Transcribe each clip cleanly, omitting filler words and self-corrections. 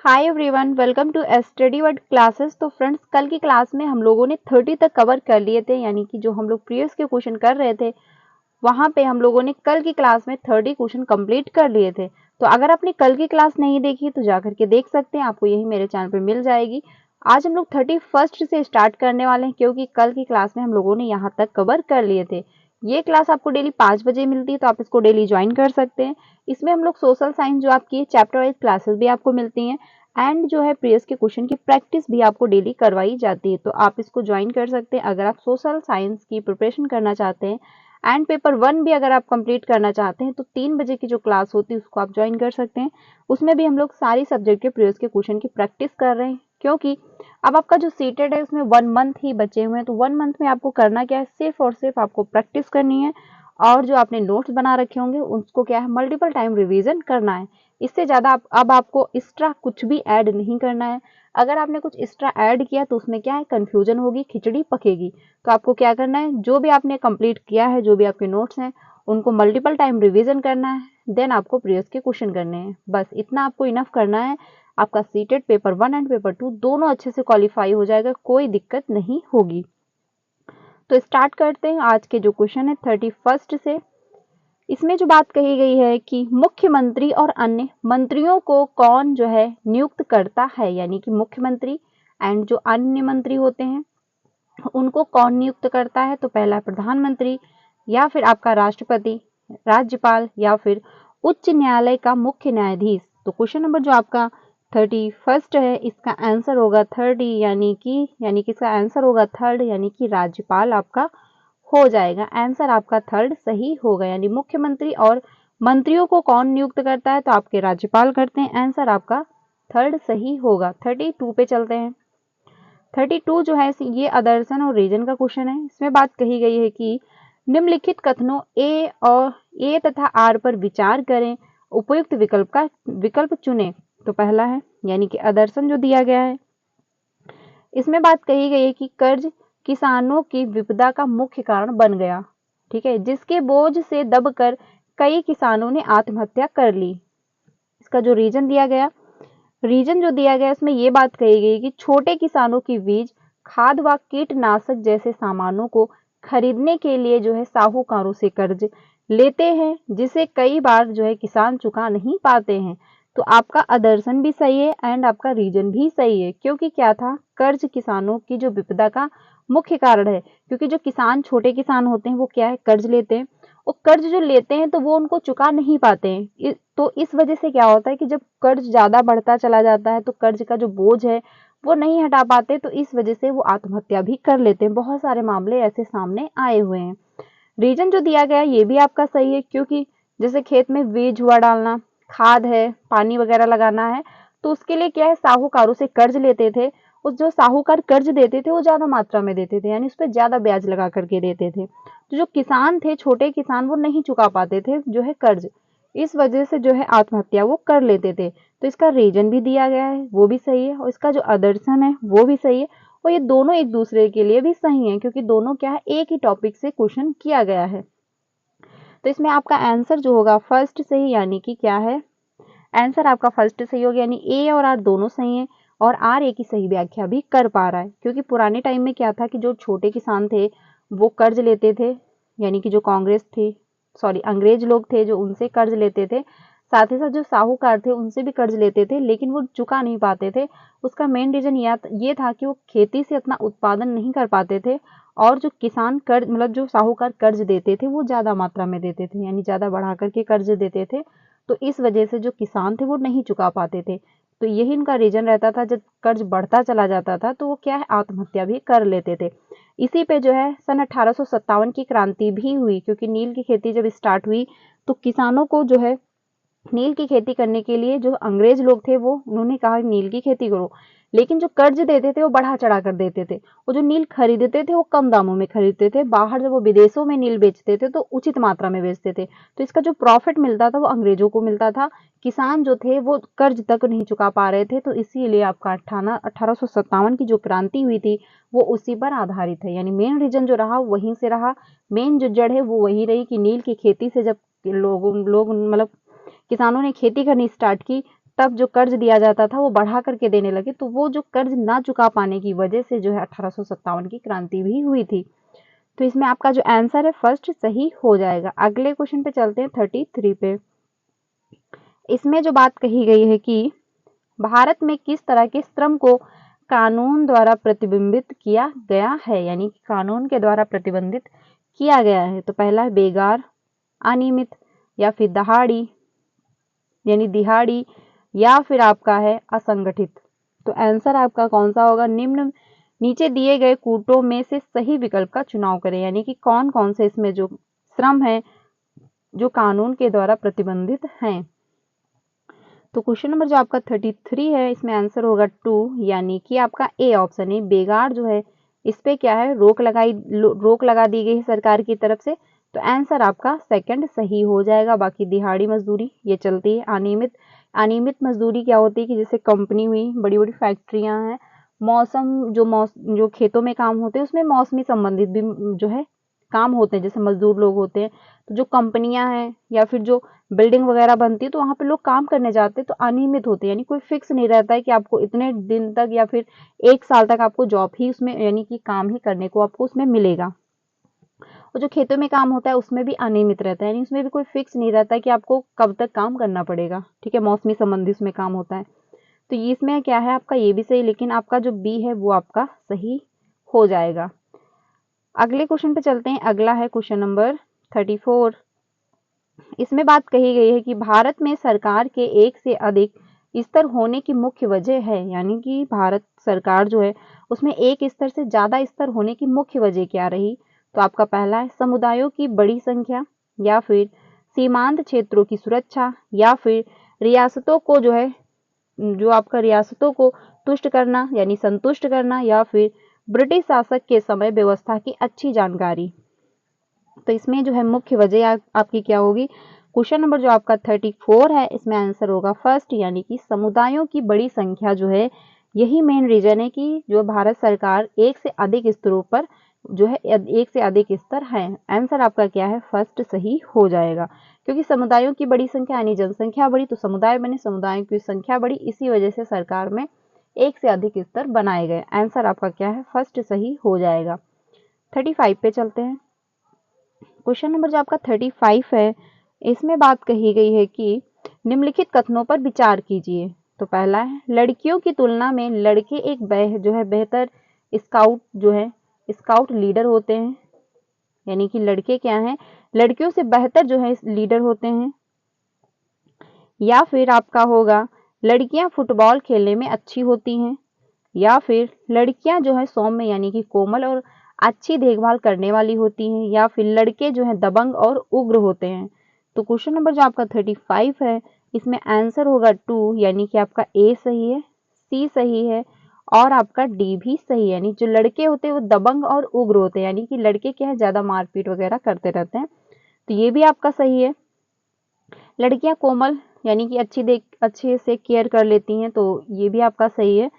Hi everyone, welcome to study word classes. तो friends, कल की क्लास में हम लोगों ने 30 तक कवर कर लिए थे, यानी कि जो हम लोग प्रीवियस के क्वेश्चन कर रहे थे वहां पे हम लोगों ने कल की क्लास में 30 क्वेश्चन कंप्लीट कर लिए थे। तो अगर आपने कल की क्लास नहीं देखी तो जाकर के देख सकते हैं, आपको यही मेरे चैनल पे मिल जाएगी। आज हम लोग 31st से स्टार्ट करने वाले हैं, क्योंकि कल की क्लास में हम लोगों ने यहाँ तक कवर कर लिए थे। ये क्लास आपको डेली 5 बजे मिलती है, तो आप इसको डेली ज्वाइन कर सकते हैं। इसमें हम लोग सोशल साइंस जो आपकी चैप्टर वाइज क्लासेस भी आपको मिलती हैं, एंड जो है प्रीवियस के क्वेश्चन की प्रैक्टिस भी आपको डेली करवाई जाती है। तो आप इसको ज्वाइन कर सकते हैं अगर आप सोशल साइंस की प्रिपरेशन करना चाहते हैं। एंड पेपर 1 भी अगर आप कंप्लीट करना चाहते हैं तो 3 बजे की जो क्लास होती है उसको आप ज्वाइन कर सकते हैं। उसमें भी हम लोग सारी सब्जेक्ट के प्रीवियस के क्वेश्चन की प्रैक्टिस कर रहे हैं, क्योंकि अब आपका जो सीटेड है उसमें 1 मंथ ही बचे हुए हैं। तो 1 मंथ में आपको करना क्या है, सिर्फ और सिर्फ आपको प्रैक्टिस करनी है, और जो आपने नोट्स बना रखे होंगे उसको क्या है, मल्टीपल टाइम रिवीजन करना है। इससे ज़्यादा अब आपको एक्स्ट्रा कुछ भी ऐड नहीं करना है। अगर आपने कुछ एक्स्ट्रा ऐड किया तो उसमें क्या है, कंफ्यूजन होगी, खिचड़ी पकेगी। तो आपको क्या करना है, जो भी आपने कंप्लीट किया है, जो भी आपके नोट्स हैं, उनको मल्टीपल टाइम रिवीजन करना है, देन आपको प्रीवियस के क्वेश्चन करने हैं। बस इतना आपको इनफ करना है। आपका सीटेड पेपर 1 एंड पेपर 2 दोनों अच्छे से क्वालिफाई हो जाएगा, कोई दिक्कत नहीं होगी। तो स्टार्ट करते हैं आज के जो क्वेश्चन है 31st से। इसमें जो बात कही गई है कि मुख्यमंत्री और अन्य मंत्रियों को कौन जो है नियुक्त करता है, यानी कि मुख्यमंत्री एंड जो अन्य मंत्री होते हैं उनको कौन नियुक्त करता है। तो पहला प्रधानमंत्री, या फिर आपका राष्ट्रपति, राज्यपाल, या फिर उच्च न्यायालय का मुख्य न्यायाधीश। तो क्वेश्चन नंबर जो आपका 31st है, इसका आंसर होगा थर्ड, यानी कि इसका आंसर होगा थर्ड, यानी कि राज्यपाल आपका हो जाएगा। आंसर आपका थर्ड सही होगा, यानी मुख्यमंत्री और मंत्रियों को कौन नियुक्त करता है, तो आपके राज्यपाल करते हैं। आंसर आपका थर्ड सही होगा। 32 पे चलते हैं। 32 जो है ये आदर्शन और रीजन का क्वेश्चन है। इसमें बात कही गई है कि निम्नलिखित कथनों ए तथा आर पर विचार करें, उपयुक्त विकल्प चुने। तो पहला है, यानी कि आदर्शन जो दिया गया है, इसमें बात कही गई है कि कर्ज किसानों की विपदा का मुख्य कारण बन गया, ठीक है, जिसके बोझ से दबकर कई किसानों ने आत्महत्या कर ली। इसका जो रीजन दिया गया, इसमें ये बात कही गई कि छोटे किसानों की बीज, खाद व कीटनाशक जैसे सामानों को खरीदने के लिए जो है साहूकारों से कर्ज लेते हैं, जिसे कई बार जो है किसान चुका नहीं पाते हैं। तो आपका आदर्शन भी सही है एंड आपका रीजन भी सही है, क्योंकि क्या था, कर्ज किसानों की जो विपदा का मुख्य कारण है, क्योंकि जो किसान छोटे किसान होते हैं वो क्या है, कर्ज लेते हैं, और कर्ज जो लेते हैं तो वो उनको चुका नहीं पाते हैं। तो इस वजह से क्या होता है कि जब कर्ज ज्यादा बढ़ता चला जाता है तो कर्ज का जो बोझ है वो नहीं हटा पाते, तो इस वजह से वो आत्महत्या भी कर लेते हैं। बहुत सारे मामले ऐसे सामने आए हुए हैं। रीजन जो दिया गया है ये भी आपका सही है, क्योंकि जैसे खेत में बीज हुआ डालना, खाद है, पानी वगैरह लगाना है, तो उसके लिए क्या है, साहूकारों से कर्ज लेते थे। उस जो साहूकार कर्ज देते थे वो ज्यादा मात्रा में देते थे, यानी उस पर ज्यादा ब्याज लगा करके देते थे। तो जो किसान थे, छोटे किसान, वो नहीं चुका पाते थे जो है कर्ज, इस वजह से जो है आत्महत्या वो कर लेते थे। तो इसका रीजन भी दिया गया है, वो भी सही है, और इसका जो आदर्शन है वो भी सही है, और ये दोनों एक दूसरे के लिए भी सही है, क्योंकि दोनों क्या है, एक ही टॉपिक से क्वेश्चन किया गया है। तो इसमें आपका आंसर जो होगा फर्स्ट सही, यानी कि क्या है, आंसर आपका फर्स्ट सही होगा, यानी ए और आर दोनों सही है, और आर ए की सही व्याख्या भी कर पा रहा है। क्योंकि पुराने टाइम में क्या था कि जो छोटे किसान थे वो कर्ज लेते थे, यानी कि जो कांग्रेस थी, सॉरी अंग्रेज लोग थे जो उनसे कर्ज लेते थे, साथ ही साथ जो साहूकार थे उनसे भी कर्ज लेते थे, लेकिन वो चुका नहीं पाते थे। उसका मेन रीजन ये था कि वो खेती से अपना उत्पादन नहीं कर पाते थे, और जो किसान कर्ज, मतलब जो साहूकार कर्ज देते थे वो ज्यादा मात्रा में देते थे, यानी ज्यादा बढ़ा करके कर्ज देते थे। तो इस वजह से जो किसान थे वो नहीं चुका पाते थे। तो यही इनका रीजन रहता था, जब कर्ज बढ़ता चला जाता था तो वो क्या है, आत्महत्या भी कर लेते थे। इसी पे जो है सन 1857 की क्रांति भी हुई, क्योंकि नील की खेती जब स्टार्ट हुई तो किसानों को जो है नील की खेती करने के लिए जो अंग्रेज लोग थे वो उन्होंने कहा नील की खेती करो, लेकिन जो कर्ज देते थे वो बढ़ा चढ़ा कर देते थे, और जो नील खरीदते थे वो कम दामों में खरीदते थे। बाहर जब वो विदेशों में नील बेचते थे तो उचित मात्रा में बेचते थे, तो इसका जो प्रॉफिट मिलता था वो अंग्रेजों को मिलता था। किसान जो थे वो कर्ज तक नहीं चुका पा रहे थे, तो इसीलिए आपका 1857 की जो क्रांति हुई थी वो उसी पर आधारित है, यानी मेन रीजन जो रहा वहीं से रहा, मेन जो जड़ है वो वही रही कि नील की खेती से जब लोग मतलब किसानों ने खेती करनी स्टार्ट की, तब जो कर्ज दिया जाता था वो बढ़ा करके देने लगे, तो वो जो कर्ज ना चुका पाने की वजह से जो है 1857 की क्रांति भी हुई थी। तो इसमें आपका जो आंसर है फर्स्ट सही हो जाएगा। अगले क्वेश्चन पे चलते हैं 33 पे। इसमें जो बात कही गई है कि भारत में किस तरह के श्रम को कानून द्वारा प्रतिबंधित किया गया है, यानी कि कानून के द्वारा प्रतिबंधित किया गया है। तो पहला है बेगार, अनियमित, या फिर दहाड़ी यानी दिहाड़ी, या फिर आपका है असंगठित। तो आंसर आपका कौन सा होगा? निम्न नीचे दिए गए कूटों में से सही विकल्प का चुनाव करें, यानी कि कौन कौन से इसमें जो श्रम है जो कानून के द्वारा प्रतिबंधित हैं। तो क्वेश्चन नंबर जो आपका 33 है इसमें आंसर होगा 2, यानी कि आपका ए ऑप्शन है। बेगार जो है इस पे क्या है, रोक लगा दी गई है सरकार की तरफ से, तो आंसर आपका सेकंड सही हो जाएगा। बाकी दिहाड़ी मजदूरी ये चलती है। अनियमित मजदूरी क्या होती है कि जैसे कंपनी हुई, बड़ी बड़ी फैक्ट्रियां हैं, जो खेतों में काम होते हैं उसमें मौसमी संबंधित भी जो है काम होते हैं, जैसे मजदूर लोग होते हैं। तो जो कंपनियां हैं या फिर जो बिल्डिंग वगैरह बनती है तो वहां पे लोग काम करने जाते हैं, तो अनियमित होते हैं, यानी कोई फिक्स नहीं रहता है कि आपको इतने दिन तक या फिर 1 साल तक आपको जॉब ही उसमें यानी कि काम ही करने को आपको उसमें मिलेगा। और जो खेतों में काम होता है उसमें भी अनियमित रहता है, यानी उसमें भी कोई फिक्स नहीं रहता है कि आपको कब तक काम करना पड़ेगा। ठीक है, मौसमी संबंधी उसमें काम होता है। तो इसमें क्या है आपका ये भी सही, लेकिन आपका जो बी है वो आपका सही हो जाएगा। अगले क्वेश्चन पे चलते हैं। अगला है क्वेश्चन नंबर 34। इसमें बात कही गई है कि भारत में सरकार के एक से अधिक स्तर होने की मुख्य वजह है, यानी कि भारत सरकार जो है उसमें एक स्तर से ज्यादा स्तर होने की मुख्य वजह क्या रही। तो आपका पहला है समुदायों की बड़ी संख्या, या फिर सीमांत क्षेत्रों की सुरक्षा, या फिर रियासतों को रियासतों को तुष्ट करना यानी संतुष्ट करना, या फिर ब्रिटिश शासक के समय व्यवस्था की अच्छी जानकारी। तो इसमें जो है मुख्य वजह आपकी क्या होगी? क्वेश्चन नंबर जो आपका 34 है इसमें आंसर होगा फर्स्ट, यानी कि समुदायों की बड़ी संख्या जो है यही मेन रीजन है कि जो भारत सरकार एक से अधिक स्तरों पर जो है एक से अधिक स्तर है। आंसर आपका क्या है? फर्स्ट सही हो जाएगा, क्योंकि समुदायों की बड़ी संख्या यानी जनसंख्या बढ़ी तो समुदाय बने, समुदायों की संख्या बढ़ी, इसी वजह से सरकार में एक से अधिक स्तर बनाए गए। आंसर आपका क्या है? फर्स्ट सही हो जाएगा। 35 पे चलते हैं। क्वेश्चन नंबर जो आपका 35 है इसमें बात कही गई है कि निम्नलिखित कथनों पर विचार कीजिए। तो पहला है लड़कियों की तुलना में लड़के एक बेहतर स्काउट लीडर होते हैं, यानी कि लड़के क्या हैं, लड़कियों से बेहतर जो है लीडर होते हैं। या फिर आपका होगा लड़कियां फुटबॉल खेलने में अच्छी होती हैं, या फिर लड़कियां जो है सौम्य यानी कि कोमल और अच्छी देखभाल करने वाली होती हैं, या फिर लड़के जो है दबंग और उग्र होते हैं। तो क्वेश्चन नंबर जो आपका 35 है इसमें आंसर होगा 2, यानी कि आपका ए सही है, सी सही है और आपका डी भी सही है। यानी जो लड़के होते हैं वो दबंग और उग्र होते हैं, यानी कि लड़के क्या है ज्यादा मारपीट वगैरह करते रहते हैं, तो ये भी आपका सही है। लड़कियां कोमल यानी कि अच्छे से केयर कर लेती हैं, तो ये भी आपका सही है।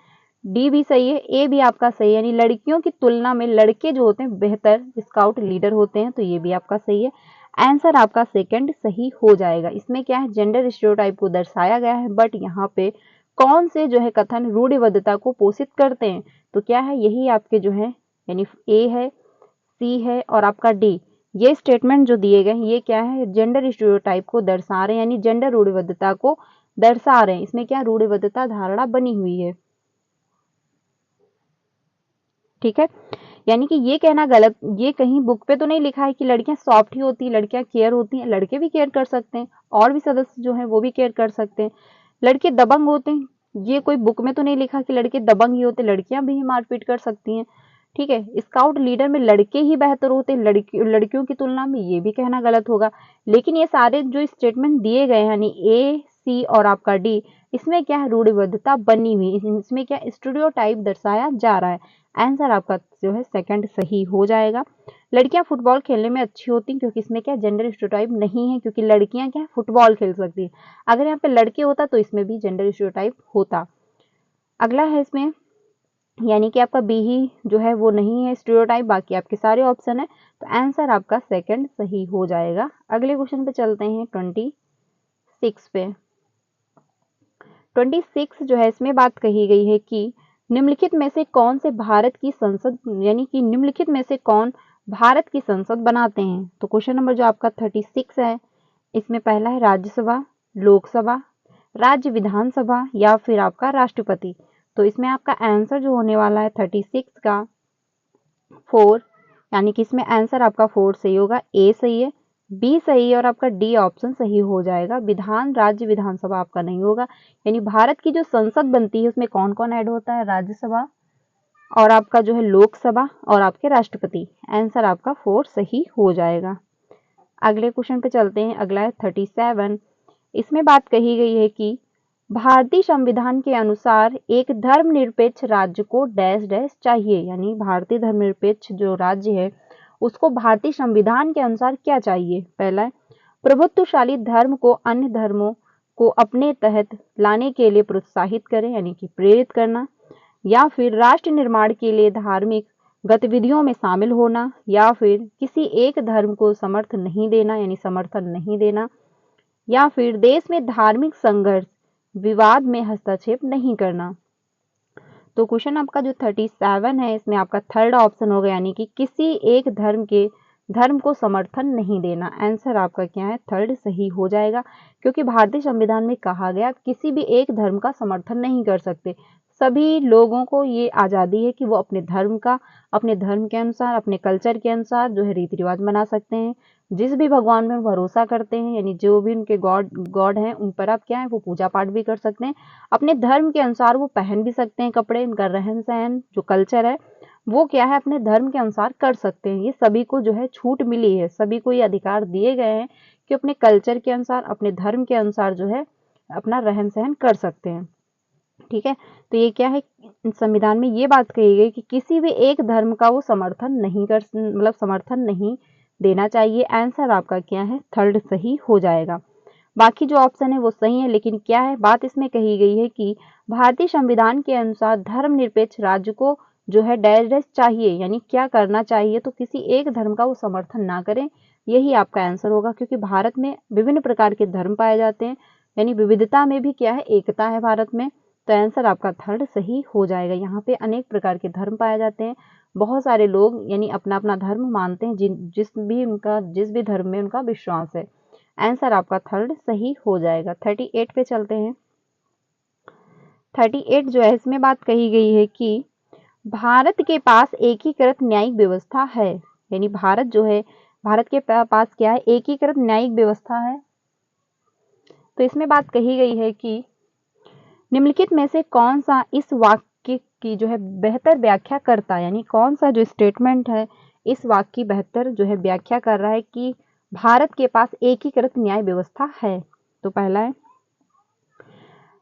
डी भी सही है, ए भी आपका सही है, यानी लड़कियों की तुलना में लड़के जो होते हैं बेहतर स्काउट लीडर होते हैं, तो ये भी आपका सही है। आंसर आपका सेकंड सही हो जाएगा। इसमें क्या है, जेंडर स्टीरियोटाइप को दर्शाया गया है, बट यहाँ पे कौन से जो है कथन रूढ़िबद्धता को पोषित करते हैं, तो क्या है, यही आपके जो है यानी ए है, सी है और आपका डी, ये स्टेटमेंट जो दिए गए ये क्या है, जेंडर स्टीरियोटाइप को दर्शा रहे हैं, यानी जेंडर रूढ़िबद्धता को दर्शा रहे हैं। इसमें क्या रूढ़िबद्धता धारणा बनी हुई है। ठीक है, यानी कि ये कहना गलत, ये कहीं बुक पे तो नहीं लिखा है कि लड़कियां सॉफ्ट ही होती है, लड़कियां केयर होती हैं, लड़के भी केयर कर सकते हैं, और भी सदस्य जो है वो भी केयर कर सकते हैं। लड़के दबंग होते हैं, ये कोई बुक में तो नहीं लिखा कि लड़के दबंग ही होते, लड़कियां भी मारपीट कर सकती हैं। ठीक है, स्काउट लीडर में लड़के ही बेहतर होते हैं लड़कियों की तुलना में, ये भी कहना गलत होगा। लेकिन ये सारे जो स्टेटमेंट दिए गए हैं यानी ए, सी और आपका डी, इसमें क्या है, रूढ़िबद्धता बनी हुई, इसमें क्या स्टीरियोटाइप दर्शाया जा रहा है। आंसर आपका जो है सेकंड सही हो जाएगा। लड़कियां फुटबॉल खेलने में अच्छी होती हैं, क्योंकि इसमें क्या जेंडर स्टीरियोटाइप नहीं है, क्योंकि लड़कियां क्या फुटबॉल खेल सकती हैं। अगर यहाँ पे लड़के होता तो इसमें भी जेंडर स्टीरियोटाइप होता। अगला है इसमें यानी कि आपका बी ही जो है वो नहीं है स्टीरियोटाइप, बाकी आपके सारे ऑप्शन है, तो आंसर आपका सेकंड सही हो जाएगा। अगले क्वेश्चन पे चलते हैं 26 पे। 26 जो है इसमें बात कही गई है कि निम्नलिखित में से कौन से भारत की संसद यानी कि निम्नलिखित में से कौन भारत की संसद बनाते हैं। तो क्वेश्चन नंबर जो आपका 36 है इसमें पहला है राज्यसभा, लोकसभा, राज्य विधानसभा या फिर आपका राष्ट्रपति। तो इसमें आपका आंसर जो होने वाला है 36 का 4, यानी कि इसमें आंसर आपका 4 सही होगा। ए सही है, बी सही है और आपका डी ऑप्शन सही हो जाएगा। राज्य विधानसभा आपका नहीं होगा। यानी भारत की जो संसद बनती है उसमें कौन कौन ऐड होता है, राज्यसभा और आपका जो है लोकसभा और आपके राष्ट्रपति। आंसर आपका 4 सही हो जाएगा। अगले क्वेश्चन पे चलते हैं। अगला है 37। इसमें बात कही गई है कि भारतीय संविधान के अनुसार एक धर्मनिरपेक्ष राज्य को डैश डैश चाहिए। यानी भारतीय धर्मनिरपेक्ष जो राज्य है उसको भारतीय संविधान के अनुसार क्या चाहिए। पहला है प्रभुत्वशाली धर्म को अन्य धर्मों को अपने तहत लाने के लिए प्रोत्साहित करें, यानी कि प्रेरित करना, या फिर राष्ट्र निर्माण के लिए धार्मिक गतिविधियों में शामिल होना, या फिर किसी एक धर्म को समर्थन नहीं देना, यानी समर्थन नहीं देना, या फिर देश में धार्मिक संघर्ष विवाद में हस्तक्षेप नहीं करना। तो क्वेश्चन आपका जो 37 है इसमें आपका थर्ड ऑप्शन होगा, यानी कि किसी एक धर्म को समर्थन नहीं देना। आंसर आपका क्या है, थर्ड सही हो जाएगा। क्योंकि भारतीय संविधान में कहा गया किसी भी एक धर्म का समर्थन नहीं कर सकते। सभी लोगों को ये आज़ादी है कि वो अपने धर्म के अनुसार, अपने कल्चर के अनुसार जो है रीति रिवाज मना सकते हैं। जिस भी भगवान में भरोसा करते हैं, यानी जो भी उनके गॉड हैं उन पर आप क्या है वो पूजा पाठ भी कर सकते हैं। अपने धर्म के अनुसार वो पहन भी सकते हैं कपड़े। उनका रहन सहन जो कल्चर है वो क्या है अपने धर्म के अनुसार कर सकते हैं। ये सभी को जो है छूट मिली है, सभी को ये अधिकार दिए गए हैं कि अपने कल्चर के अनुसार, अपने धर्म के अनुसार जो है अपना रहन सहन कर सकते हैं। ठीक है, तो ये क्या है, संविधान में ये बात कही गई कि किसी भी एक धर्म का वो समर्थन नहीं देना चाहिए। आंसर आपका क्या है, थर्ड सही हो जाएगा। बाकी जो ऑप्शन है वो सही है, लेकिन क्या है बात इसमें कही गई है कि भारतीय संविधान के अनुसार धर्मनिरपेक्ष राज्य को जो है डैश डैश चाहिए, यानी क्या करना चाहिए, तो किसी एक धर्म का वो समर्थन ना करें। यही आपका आंसर होगा, क्योंकि भारत में विभिन्न प्रकार के धर्म पाए जाते हैं, यानी विविधता में भी क्या है, एकता है भारत में। तो आंसर आपका थर्ड सही हो जाएगा। यहाँ पे अनेक प्रकार के धर्म पाए जाते हैं, बहुत सारे लोग यानी अपना अपना धर्म मानते हैं, जिस भी धर्म में उनका विश्वास है। आंसर आपका थर्ड सही हो जाएगा। 38 पे चलते हैं। 38 जो है इसमें बात कही गई है कि भारत के पास एकीकृत न्यायिक व्यवस्था है। यानी भारत के पास क्या है, एकीकृत न्यायिक व्यवस्था है। तो इसमें बात कही गई है कि निम्नलिखित में से कौन सा इस वाक्य की जो है बेहतर व्याख्या करता है, यानी कौन सा जो स्टेटमेंट है इस वाक्य की बेहतर जो है व्याख्या कर रहा है कि भारत के पास एकीकृत न्याय व्यवस्था है। तो पहला है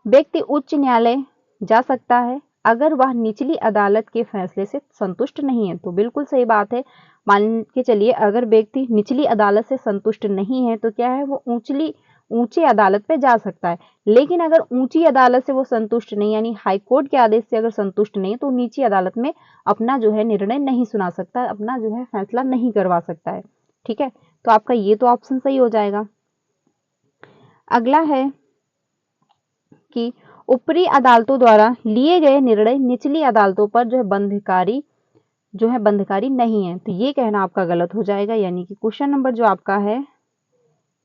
व्यक्ति उच्च न्यायालय जा सकता है अगर वह निचली अदालत के फैसले से संतुष्ट नहीं है। तो बिल्कुल सही बात है। मान के चलिए अगर व्यक्ति निचली अदालत से संतुष्ट नहीं है तो क्या है वो ऊंची अदालत पे जा सकता है। लेकिन अगर ऊंची अदालत से वो संतुष्ट नहीं, यानी हाई कोर्ट के आदेश से अगर संतुष्ट नहीं है तो नीची अदालत में अपना जो है निर्णय नहीं सुना सकता, अपना जो है फैसला नहीं करवा सकता है। ठीक है, तो आपका ये तो ऑप्शन सही हो जाएगा। अगला है कि ऊपरी अदालतों द्वारा लिए गए निर्णय निचली अदालतों पर जो है बंधकारी नहीं है। तो ये कहना आपका गलत हो जाएगा। यानी कि क्वेश्चन नंबर जो आपका है,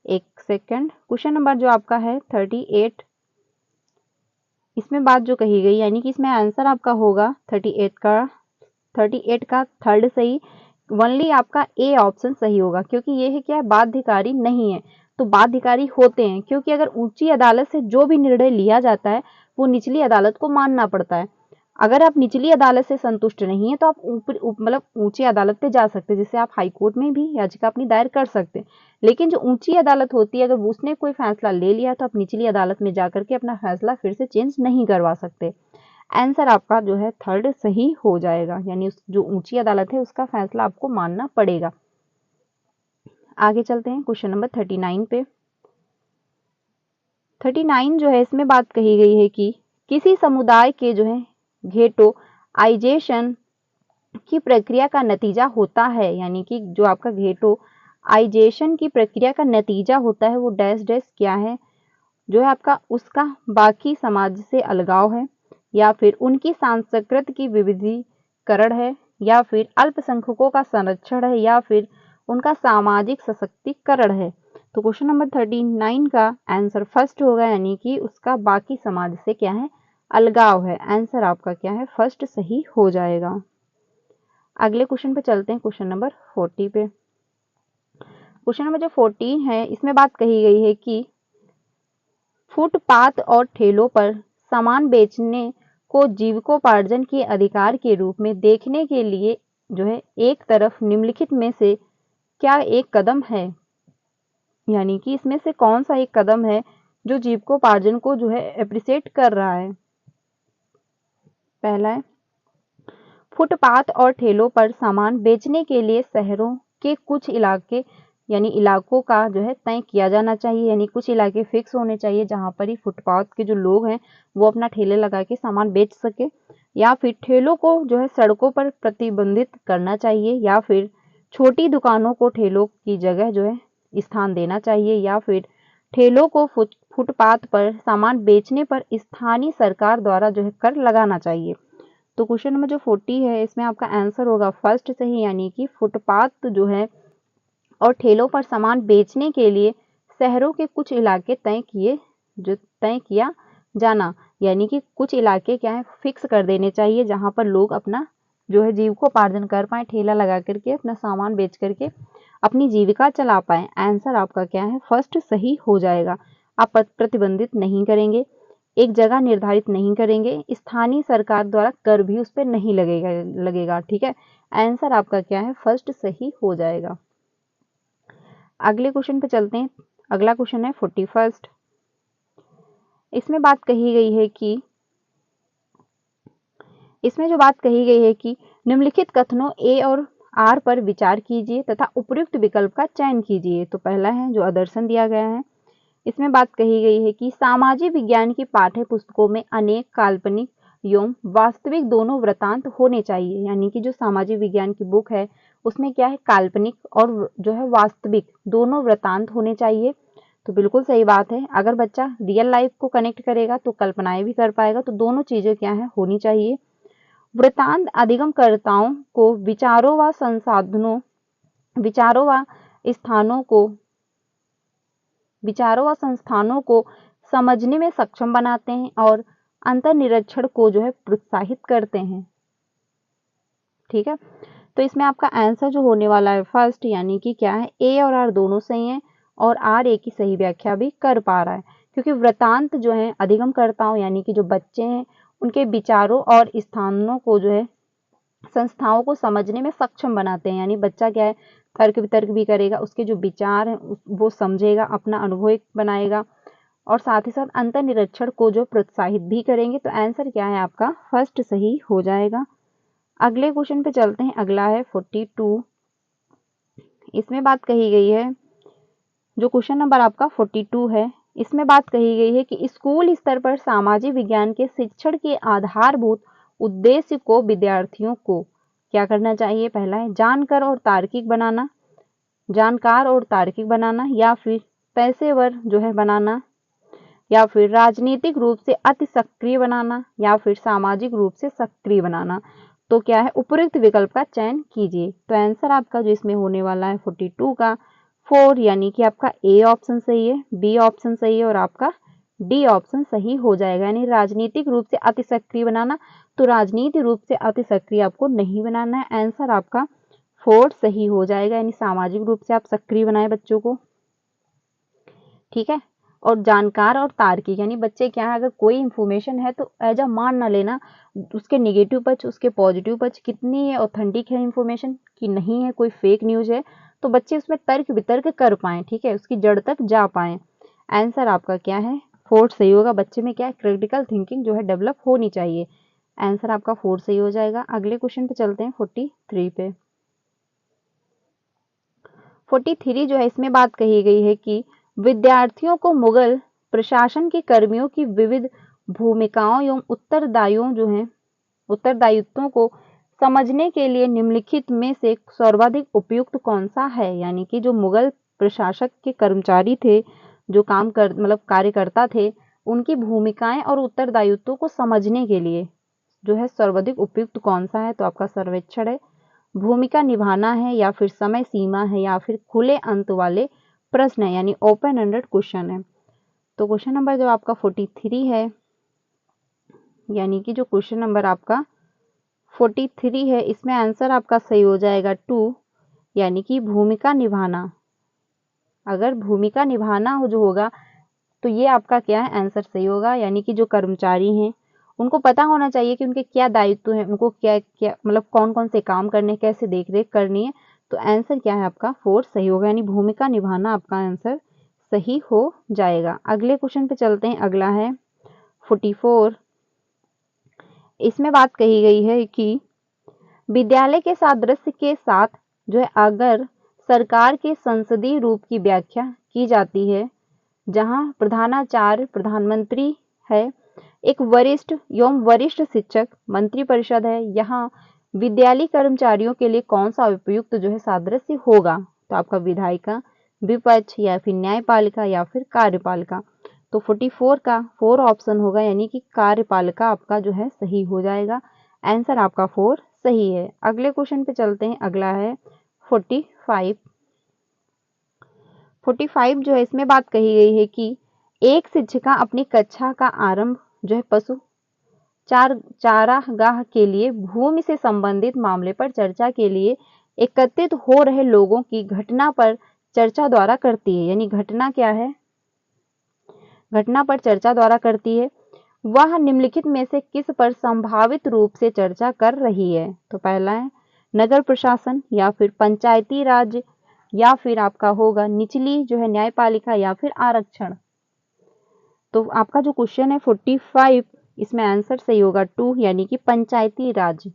एक सेकंड, क्वेश्चन नंबर जो आपका है 38, इसमें बात जो कही गई, यानी कि इसमें आंसर आपका होगा 38 का थर्ड सही। ओनली आपका ए ऑप्शन सही होगा, क्योंकि ये है क्या, बाध्यकारी नहीं है। तो बाध्यकारी होते हैं, क्योंकि अगर ऊंची अदालत से जो भी निर्णय लिया जाता है वो निचली अदालत को मानना पड़ता है। अगर आप निचली अदालत से संतुष्ट नहीं है तो आप ऊंची अदालत पे जा सकते हैं, जिससे आप हाई कोर्ट में भी याचिका अपनी दायर कर सकते हैं। लेकिन जो ऊंची अदालत होती है, अगर उसने कोई फैसला ले लिया तो आप निचली अदालत में जाकर के अपना फैसला फिर से चेंज नहीं करवा सकते। आंसर आपका जो है थर्ड सही हो जाएगा, यानी जो ऊंची अदालत है उसका फैसला आपको मानना पड़ेगा। आगे चलते हैं क्वेश्चन नंबर 39 पे। 39 जो है इसमें बात कही गई है कि किसी समुदाय के जो है घेटोआइजेशन की प्रक्रिया का नतीजा होता है, यानी कि जो आपका घेटोआइजेशन की प्रक्रिया का नतीजा होता है वो डैश डैश क्या है, जो है आपका उसका बाकी समाज से अलगाव है, या फिर उनकी सांस्कृतिक विविधीकरण है, या फिर अल्पसंख्यकों का संरक्षण है, या फिर उनका सामाजिक सशक्तिकरण है। तो क्वेश्चन नंबर 39 का आंसर फर्स्ट होगा, यानी कि उसका बाकी समाज से क्या है, अलगाव है। आंसर आपका क्या है, फर्स्ट सही हो जाएगा। अगले क्वेश्चन पे चलते हैं, क्वेश्चन नंबर 40 पे। क्वेश्चन नंबर जो 14 है, इसमें बात कही गई है कि फुटपाथ और ठेलों पर सामान बेचने को जीविकोपार्जन के अधिकार के रूप में देखने के लिए जो है एक तरफ निम्नलिखित में से क्या एक कदम है, यानी कि इसमें से कौन सा एक कदम है जो जीविकोपार्जन को जो है एप्रिशिएट कर रहा है। पहला है, फुटपाथ और ठेलों पर सामान बेचने के लिए शहरों के कुछ इलाके यानी इलाकों का जो है तय किया जाना चाहिए, यानी कुछ इलाके फिक्स होने चाहिए जहां पर ही फुटपाथ के जो लोग हैं वो अपना ठेले लगा के सामान बेच सके, या फिर ठेलों को जो है सड़कों पर प्रतिबंधित करना चाहिए, या फिर छोटी दुकानों को ठेलों की जगह जो है स्थान देना चाहिए, या फिर ठेलों को फुटपाथ पर सामान बेचने पर स्थानीय सरकार द्वारा जो है कर लगाना चाहिए। तो क्वेश्चन नंबर जो 40 है, इसमें आपका आंसर होगा फर्स्ट सही, यानी कि फुटपाथ जो है और ठेलों पर सामान बेचने के लिए शहरों के कुछ इलाके तय किया जाना, यानी कि कुछ इलाके क्या है फिक्स कर देने चाहिए जहां पर लोग अपना जो है जीविकोपार्जन कर पाए, ठेला लगा करके अपना सामान बेच करके अपनी जीविका चला पाए। आंसर आपका क्या है, फर्स्ट सही हो जाएगा। आप प्रतिबंधित नहीं करेंगे, एक जगह निर्धारित नहीं करेंगे, स्थानीय सरकार द्वारा कर भी उस पर नहीं लगेगा। ठीक है, आंसर आपका क्या है, फर्स्ट सही हो जाएगा। अगले क्वेश्चन पे चलते हैं। अगला क्वेश्चन है 41। इसमें बात कही गई है कि निम्नलिखित कथनों ए और आर पर विचार कीजिए तथा उपयुक्त विकल्प का चयन कीजिए। तो पहला है जो आदर्शन दिया गया है, इसमें बात कही गई है कि सामाजिक विज्ञान की पाठ्य पुस्तकों में अनेक काल्पनिक एवं वास्तविक दोनों वृत्तांत होने चाहिए, यानी कि जो सामाजिक विज्ञान की बुक है उसमें क्या है, काल्पनिक और जो है वास्तविक दोनों वृत्तांत होने चाहिए। तो बिल्कुल सही बात है, अगर बच्चा रियल लाइफ को कनेक्ट करेगा तो कल्पनाएं भी कर पाएगा, तो दोनों चीजें क्या है, होनी चाहिए। वृत्तांत अधिगमकर्ताओं को विचारों व संस्थानों को समझने में सक्षम बनाते हैं और अंतर्निरीक्षण को जो है प्रोत्साहित करते हैं। ठीक है, तो इसमें आपका आंसर जो होने वाला है फर्स्ट, यानी कि क्या है, ए और आर दोनों सही हैं और आर ए की सही व्याख्या भी कर पा रहा है, क्योंकि वृत्तांत जो है अधिगमकर्ताओं यानी कि जो बच्चे हैं उनके विचारों और स्थानों को जो है संस्थाओं को समझने में सक्षम बनाते हैं, यानी बच्चा क्या है, तर्क वितर्क भी करेगा, उसके जो विचार हैं वो समझेगा, अपना अनुभव बनाएगा, और साथ ही साथ अंतर्निरीक्षण को जो प्रोत्साहित भी करेंगे। तो आंसर क्या है आपका, फर्स्ट सही हो जाएगा। अगले क्वेश्चन पे चलते हैं। अगला है 42। इसमें बात कही गई है, जो क्वेश्चन नंबर आपका 42 है, इसमें बात कही गई है कि स्कूल स्तर पर सामाजिक विज्ञान के शिक्षण के आधारभूत उद्देश्य को विद्यार्थियों को क्या करना चाहिए। पहला है जानकार और तार्किक बनाना, या फिर पेशेवर जो है बनाना, या फिर राजनीतिक रूप से अति सक्रिय बनाना, या फिर सामाजिक रूप से सक्रिय बनाना। तो क्या है, उपयुक्त विकल्प का चयन कीजिए। तो आंसर आपका जो इसमें होने वाला है 42 का 4, यानी कि आपका ए ऑप्शन सही है, बी ऑप्शन सही है और आपका डी ऑप्शन सही हो जाएगा। यानी राजनीतिक रूप से अति सक्रिय बनाना, तो राजनीतिक रूप से अति सक्रिय आपको नहीं बनाना है। आंसर आपका 4 सही हो जाएगा, यानी सामाजिक रूप से आप सक्रिय बनाए बच्चों को। ठीक है, और जानकार और तार्किक, यानी बच्चे क्या है, अगर कोई इंफॉर्मेशन है तो एज अ मान ना लेना, उसके नेगेटिव पक्ष उसके पॉजिटिव पक्ष, कितनी ऑथेंटिक है इंफॉर्मेशन कि नहीं है, कोई फेक न्यूज है, तो बच्चे उसमें तर्क वितर्क कर पाए, ठीक है, उसकी जड़ तक जा पाए। आंसर आपका क्या है, 4 सही होगा। बच्चे में क्या है, क्रिटिकल थिंकिंग जो है डेवलप होनी चाहिए। आंसर आपका 4 सही हो जाएगा। अगले क्वेश्चन पे चलते हैं 43 पे। 43 जो है, इसमें बात कही गई है कि विद्यार्थियों को मुगल प्रशासन के कर्मियों की विविध भूमिकाओं एवं उत्तरदायित्वों को समझने के लिए निम्नलिखित में से सर्वाधिक उपयुक्त कौन सा है। यानी कि जो मुगल प्रशासक के कर्मचारी थे जो काम कर मतलब कार्यकर्ता थे उनकी भूमिकाएं और उत्तरदायित्वों को समझने के लिए जो है सर्वाधिक उपयुक्त कौन सा है? तो आपका सर्वेक्षण है। भूमिका निभाना है या फिर समय सीमा है या फिर खुले अंत वाले प्रश्न है यानी ओपन एंडेड क्वेश्चन है। तो क्वेश्चन नंबर जो आपका 43 है यानी कि जो क्वेश्चन नंबर आपका 43 है इसमें आंसर आपका सही हो जाएगा 2 यानी कि भूमिका निभाना। अगर भूमिका निभाना हो जो होगा तो ये आपका क्या है? आंसर सही होगा। यानी कि जो कर्मचारी हैं उनको पता होना चाहिए कि उनके क्या दायित्व हैं, उनको क्या क्या मतलब कौन कौन से काम करने, कैसे देख रेख करनी है। तो आंसर क्या है आपका 4 सही होगा, यानी भूमिका निभाना आपका आंसर सही हो जाएगा। अगले क्वेश्चन पे चलते हैं। अगला है 44। इसमें बात कही गई है कि विद्यालय के सादृश्य के साथ जो है अगर सरकार के संसदीय रूप की व्याख्या की जाती है जहां प्रधानाचार्य प्रधानमंत्री है, एक वरिष्ठ एवं वरिष्ठ शिक्षक मंत्रिपरिषद है, यहाँ विद्यालय कर्मचारियों के लिए कौन सा उपयुक्त जो है सादृश्य होगा? तो आपका विधायिका, विपक्ष या फिर न्यायपालिका या फिर कार्यपालिका। तो 44 का 4 ऑप्शन होगा यानी कि कार्यपालिका आपका जो है सही हो जाएगा। आंसर आपका 4 सही है। अगले क्वेश्चन पे चलते हैं। अगला है 45। 45 जो है इसमें बात कही गई है कि एक शिक्षिका अपनी कक्षा का आरंभ जो है पशु चारागाह के लिए भूमि से संबंधित मामले पर चर्चा के लिए एकत्रित हो रहे लोगों की घटना पर चर्चा द्वारा करती है। यानी घटना क्या है? घटना पर चर्चा द्वारा करती है। वह निम्नलिखित में से किस पर संभावित रूप से चर्चा कर रही है? तो पहला है नगर प्रशासन या फिर पंचायती राज या फिर आपका होगा निचली जो है न्यायपालिका या फिर आरक्षण। तो आपका जो क्वेश्चन है 45 इसमें आंसर सही होगा 2 यानी कि पंचायती राज।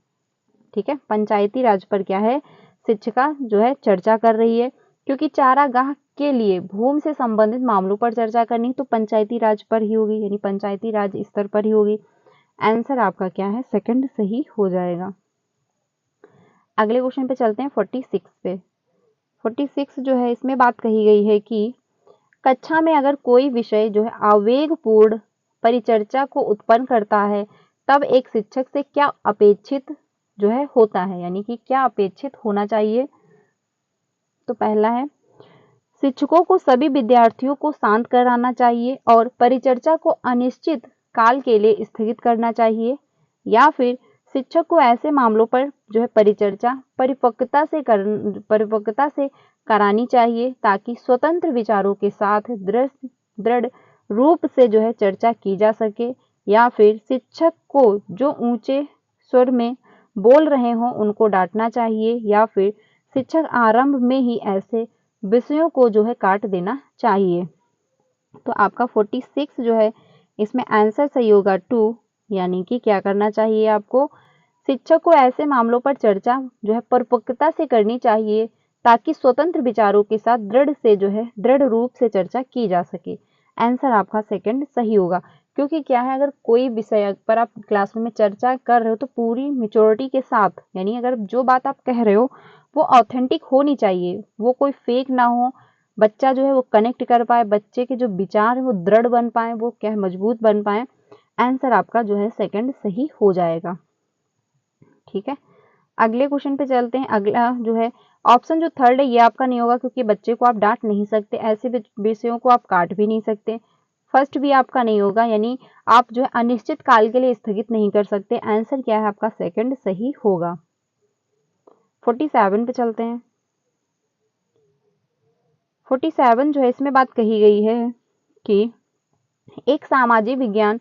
ठीक है, पंचायती राज पर क्या है? शिक्षिका जो है चर्चा कर रही है, क्योंकि चारागाह के लिए भूमि से संबंधित मामलों पर चर्चा करनी तो पंचायती राज पर ही होगी, यानी पंचायती राज स्तर पर ही होगी। आंसर आपका क्या है? सेकंड सही हो जाएगा। अगले क्वेश्चन पे चलते हैं 46 पे। 46 जो है इसमें बात कही गई है कि कक्षा में अगर कोई विषय जो है आवेगपूर्ण परिचर्चा को उत्पन्न करता है तब एक शिक्षक से क्या अपेक्षित जो है होता है, यानी कि क्या अपेक्षित होना चाहिए? तो पहला है शिक्षकों को सभी विद्यार्थियों को शांत कराना चाहिए और परिचर्चा को अनिश्चित काल के लिए स्थगित करना चाहिए, या फिर शिक्षक को ऐसे मामलों पर जो है परिचर्चा परिपक्वता से करानी चाहिए ताकि स्वतंत्र विचारों के साथ दृढ़ रूप से जो है चर्चा की जा सके, या फिर शिक्षक को जो ऊंचे स्वर में बोल रहे हों उनको डांटना चाहिए, या फिर शिक्षक आरंभ में ही ऐसे विषयों को जो है काट देना चाहिए। तो आपका 46 जो है इसमें आंसर सही होगा 2 यानी कि क्या करना चाहिए आपको? शिक्षक को ऐसे मामलों पर चर्चा जो है परिपक्वता से करनी चाहिए ताकि स्वतंत्र विचारों के साथ दृढ़ रूप से चर्चा की जा सके। आंसर आपका सेकंड सही होगा, क्योंकि क्या है अगर कोई विषय पर आप क्लासरूम में चर्चा कर रहे हो तो पूरी मेच्योरिटी के साथ, यानी अगर जो बात आप कह रहे हो वो ऑथेंटिक होनी चाहिए, वो कोई फेक ना हो, बच्चा जो है वो कनेक्ट कर पाए, बच्चे के जो विचार है वो दृढ़ बन पाए, वो क्या है मजबूत बन पाए। आंसर आपका जो है सेकंड सही हो जाएगा। ठीक है, अगले क्वेश्चन पे चलते हैं। अगला जो है ऑप्शन जो थर्ड है ये आपका नहीं होगा, क्योंकि बच्चे को आप डांट नहीं सकते, ऐसे विषयों को आप काट भी नहीं सकते। फर्स्ट भी आपका नहीं होगा, यानी आप जो है अनिश्चित काल के लिए स्थगित नहीं कर सकते। आंसर क्या है आपका? सेकंड सही होगा। 47 पे चलते हैं। 47 जो है इसमें बात कही गई है कि एक सामाजिक विज्ञान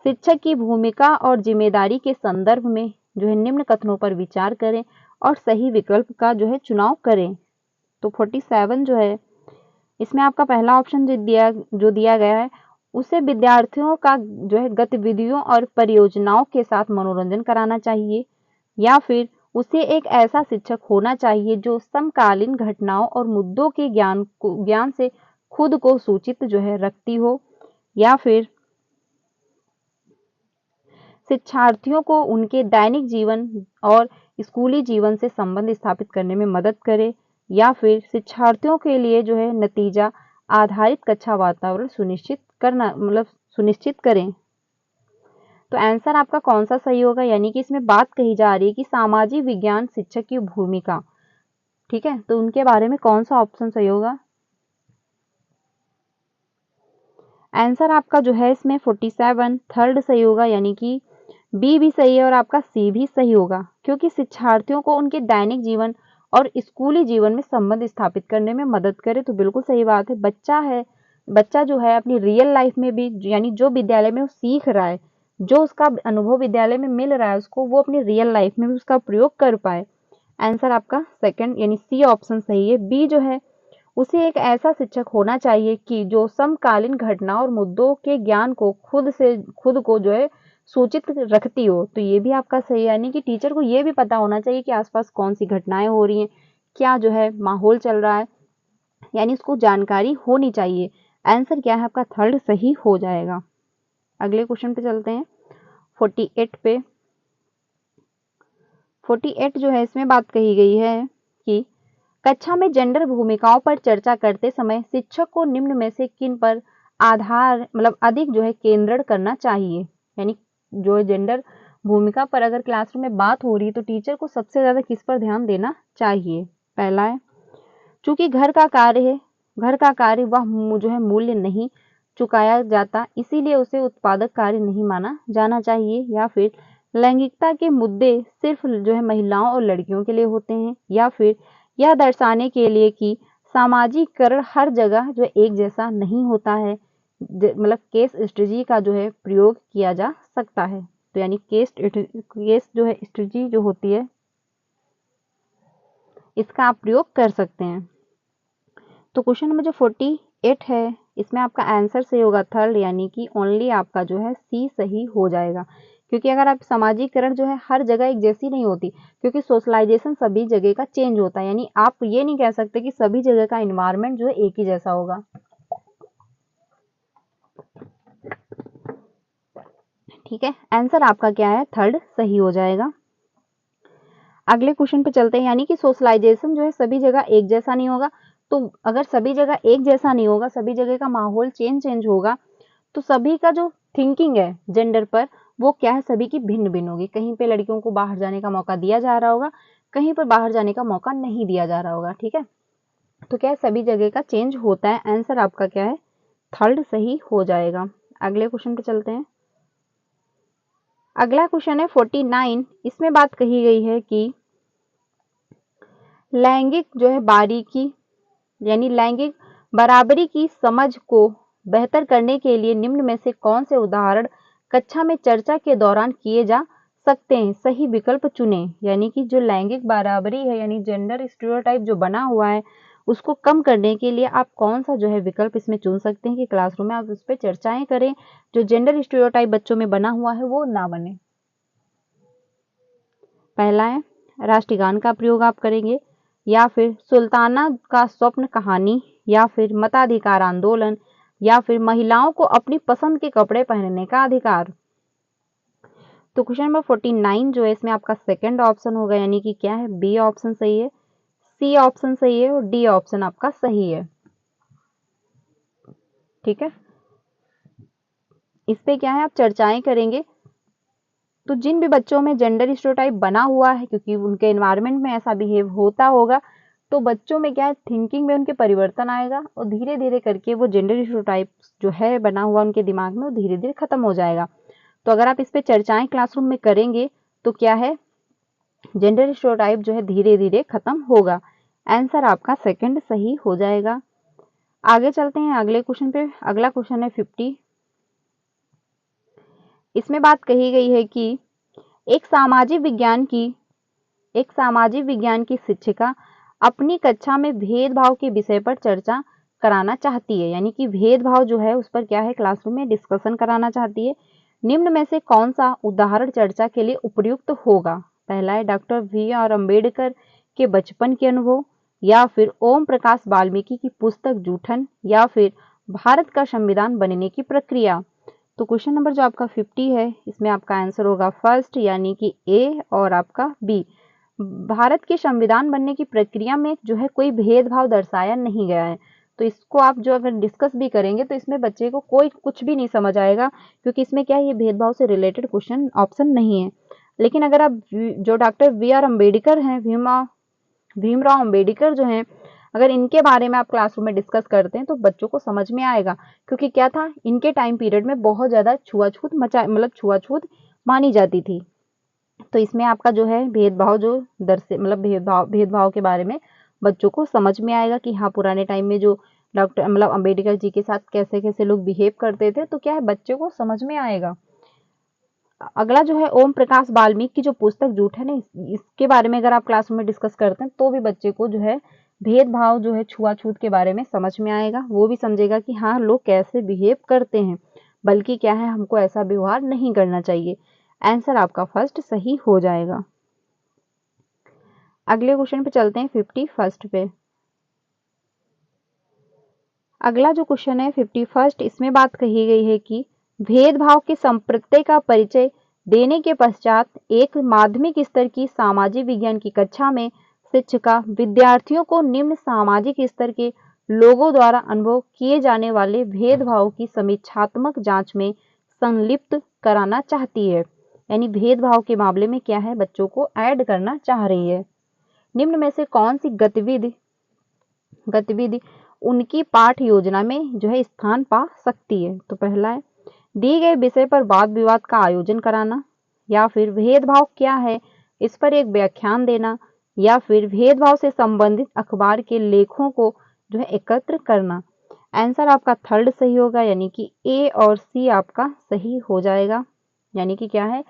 शिक्षक की भूमिका और जिम्मेदारी के संदर्भ में जो है निम्न कथनों पर विचार करें और सही विकल्प का जो है चुनाव करें। तो 47 जो है इसमें आपका पहला ऑप्शन जो दिया गया है उसे विद्यार्थियों का जो है गतिविधियों और परियोजनाओं के साथ मनोरंजन कराना चाहिए, या फिर उसे एक ऐसा शिक्षक होना चाहिए जो समकालीन घटनाओं और मुद्दों के ज्ञान से खुद को सूचित जो है रखती हो, या फिर शिक्षार्थियों को उनके दैनिक जीवन और स्कूली जीवन से संबंध स्थापित करने में मदद करे, या फिर शिक्षार्थियों के लिए जो है नतीजा आधारित कक्षा वातावरण सुनिश्चित करें। तो आंसर आपका कौन सा सही होगा, यानी कि इसमें बात कही जा रही है कि सामाजिक विज्ञान शिक्षक की भूमिका। ठीक है, तो उनके बारे में कौन सा ऑप्शन सही होगा? आंसर आपका जो है इसमें 47 थर्ड सही होगा, यानी कि बी भी सही है और आपका सी भी सही होगा, क्योंकि शिक्षार्थियों को उनके दैनिक जीवन और स्कूली जीवन में संबंध स्थापित करने में मदद करे। तो बिल्कुल सही बात है। बच्चा जो है अपनी रियल लाइफ में भी, यानी जो विद्यालय में वो सीख रहा है, जो उसका अनुभव विद्यालय में मिल रहा है उसको, वो अपनी रियल लाइफ में भी उसका प्रयोग कर पाए। आंसर आपका सेकंड यानी सी ऑप्शन सही है। बी जो है, उसे एक ऐसा शिक्षक होना चाहिए कि जो समकालीन घटना और मुद्दों के ज्ञान को खुद को जो है सूचित रखती हो। तो ये भी आपका सही है, यानी कि टीचर को ये भी पता होना चाहिए कि आसपास कौन सी घटनाएं हो रही हैं, क्या जो है माहौल चल रहा है, यानी उसको जानकारी होनी चाहिए। आंसर क्या है आपका? थर्ड सही हो जाएगा। अगले क्वेश्चन पे चलते हैं 48 पे। 48 जो है इसमें बात कही गई है कि कक्षा में जेंडर भूमिकाओं पर चर्चा करते समय शिक्षक को निम्न में से किन पर अधिक जो है केंद्रण करना चाहिए। यानी जो जेंडर भूमिका पर अगर क्लासरूम में बात हो रही है तो टीचर को सबसे ज्यादा किस पर ध्यान देना चाहिए? पहला है, चूंकि घर का कार्य वह जो है मूल्य नहीं चुकाया जाता, इसीलिए उसे उत्पादक कार्य नहीं माना जाना चाहिए। या फिर लैंगिकता के मुद्दे सिर्फ जो है महिलाओं और लड़कियों के लिए होते हैं। या फिर यह दर्शाने के लिए कि सामाजिकरण हर जगह जो एक जैसा नहीं होता है, केस स्ट्रेटजी का जो है प्रयोग किया जा सकता है। तो यानी केस जो है स्ट्रेटजी जो होती है इसका आप प्रयोग कर सकते हैं। तो क्वेश्चन नंबर जो 48 है इसमें आपका आंसर सही होगा थर्ड, यानी कि ओनली आपका जो है सी सही हो जाएगा। क्योंकि अगर आप सामाजिकरण जो है हर जगह एक जैसी नहीं होती, क्योंकि सोशलाइजेशन सभी जगह का चेंज होता है, यानी आप ये नहीं कह सकते कि सभी जगह का एनवायरनमेंट जो है एक ही जैसा होगा। ठीक है, आंसर आपका क्या है? थर्ड सही हो जाएगा। अगले क्वेश्चन पे चलते हैं, यानी कि सोशलाइजेशन जो है सभी जगह एक जैसा नहीं होगा। तो अगर सभी जगह एक जैसा नहीं होगा, सभी जगह का माहौल चेंज होगा, तो सभी का जो थिंकिंग है जेंडर पर वो क्या है, सभी की भिन्न भिन्न होगी। कहीं पे लड़कियों को बाहर जाने का मौका दिया जा रहा होगा, कहीं पर बाहर जाने का मौका नहीं दिया जा रहा होगा। ठीक है, तो क्या है, सभी जगह का चेंज होता है। आंसर आपका क्या है? थर्ड सही हो जाएगा। अगले क्वेश्चन पे चलते हैं। अगला क्वेश्चन है 49। इसमें बात कही गई है कि लैंगिक बराबरी की समझ को बेहतर करने के लिए निम्न में से कौन से उदाहरण कक्षा में चर्चा के दौरान किए जा सकते हैं? सही विकल्प चुनें। यानी कि जो लैंगिक बराबरी है, यानी जेंडर स्टीरियोटाइप जो बना हुआ है, उसको कम करने के लिए आप कौन सा जो है विकल्प इसमें चुन सकते हैं कि क्लासरूम में आप उस पर चर्चाएं करें, जो जेंडर स्टीरियोटाइप बच्चों में बना हुआ है वो ना बने। पहला है, राष्ट्रगान का प्रयोग आप करेंगे, या फिर सुल्ताना का स्वप्न कहानी, या फिर मताधिकार आंदोलन, या फिर महिलाओं को अपनी पसंद के कपड़े पहनने का अधिकार। तो क्वेश्चन नंबर 49 जो है इसमें आपका सेकंड ऑप्शन होगा, यानी कि क्या है? बी ऑप्शन सही है, सी ऑप्शन सही है और डी ऑप्शन आपका सही है। ठीक है, इस पे क्या है, आप चर्चाएं करेंगे। तो जिन भी बच्चों में जेंडर स्टीरियोटाइप बना हुआ है, क्योंकि उनके एनवायरनमेंट में ऐसा बिहेव होता होगा, तो बच्चों में क्या है, थिंकिंग में उनके परिवर्तन आएगा और धीरे धीरे करके वो जेंडर स्टीरियोटाइप जो है बना हुआ उनके दिमाग में, वो धीरे धीरे खत्म हो जाएगा। तो अगर आप इस पे चर्चाएं क्लासरूम में करेंगे तो क्या है, जेंडर स्टीरियोटाइप जो है धीरे धीरे खत्म होगा। आंसर आपका सेकंड सही हो जाएगा। आगे चलते हैं अगले क्वेश्चन पे। अगला क्वेश्चन है 50। इसमें बात कही गई है कि एक सामाजिक विज्ञान की शिक्षिका अपनी कक्षा में भेदभाव के विषय पर चर्चा कराना चाहती है, यानी कि भेदभाव जो है उस पर क्या है, क्लासरूम में डिस्कशन कराना चाहती है। निम्न में से कौन सा उदाहरण चर्चा के लिए उपयुक्त होगा? पहला है, डॉक्टर बी.आर. अम्बेडकर के बचपन के अनुभव, या फिर ओम प्रकाश वाल्मीकि की पुस्तक जूठन, या फिर भारत का संविधान बनने की प्रक्रिया। तो क्वेश्चन नंबर जो आपका 50 है इसमें आपका आंसर होगा फर्स्ट, यानी कि ए और आपका बी। भारत के संविधान बनने की प्रक्रिया में जो है कोई भेदभाव दर्शाया नहीं गया है। तो इसको आप जो अगर डिस्कस भी करेंगे तो इसमें बच्चे को कोई कुछ भी नहीं समझ आएगा, क्योंकि इसमें क्या है, ये भेदभाव से रिलेटेड क्वेश्चन ऑप्शन नहीं है। लेकिन अगर आप जो डॉक्टर बी आर अम्बेडकर हैं, भीमराव अम्बेडकर जो हैं, अगर इनके बारे में आप क्लासरूम में डिस्कस करते हैं तो बच्चों को समझ में आएगा, क्योंकि क्या था, इनके टाइम पीरियड में बहुत ज़्यादा छुआछूत मानी जाती थी। तो इसमें आपका जो है भेदभाव जो भेदभाव के बारे में बच्चों को समझ में आएगा कि हाँ, पुराने टाइम में जो डॉक्टर अम्बेडकर जी के साथ कैसे कैसे लोग बिहेव करते थे, तो क्या है, बच्चे को समझ में आएगा। अगला जो है ओम प्रकाश वाल्मीकि की जो पुस्तक झूठ है ना, इसके बारे में अगर आप क्लासरूम में डिस्कस करते हैं तो भी बच्चे को जो है भेदभाव जो है छुआछूत के बारे में समझ में आएगा। वो भी समझेगा कि हाँ, लोग कैसे बिहेव करते हैं, बल्कि क्या है, हमको ऐसा व्यवहार नहीं करना चाहिए। आंसर आपका फर्स्ट सही हो जाएगा। अगले क्वेश्चन पे चलते हैं 51 पे। अगला जो क्वेश्चन है 51, इसमें बात कही गई है कि भेदभाव के संप्रत्यय का परिचय देने के पश्चात एक माध्यमिक स्तर की सामाजिक विज्ञान की कक्षा में शिक्षिका विद्यार्थियों को निम्न सामाजिक स्तर के लोगों द्वारा अनुभव किए जाने वाले भेदभाव की समीक्षात्मक जांच में संलिप्त कराना चाहती है। यानी भेदभाव के मामले में क्या है, बच्चों को ऐड करना चाह रही है। निम्न में से कौन सी गतिविधि उनकी पाठ योजना में जो है स्थान पा सकती है? तो पहला है दिए गए विषय पर वाद विवाद का आयोजन कराना, या फिर भेदभाव क्या है इस पर एक व्याख्यान देना, या फिर भेदभाव से संबंधित अखबार के लेखों को जो है एकत्र करना। आंसर आपका थर्ड सही होगा, यानी कि ए और सी आपका सही हो जाएगा। यानी कि क्या है,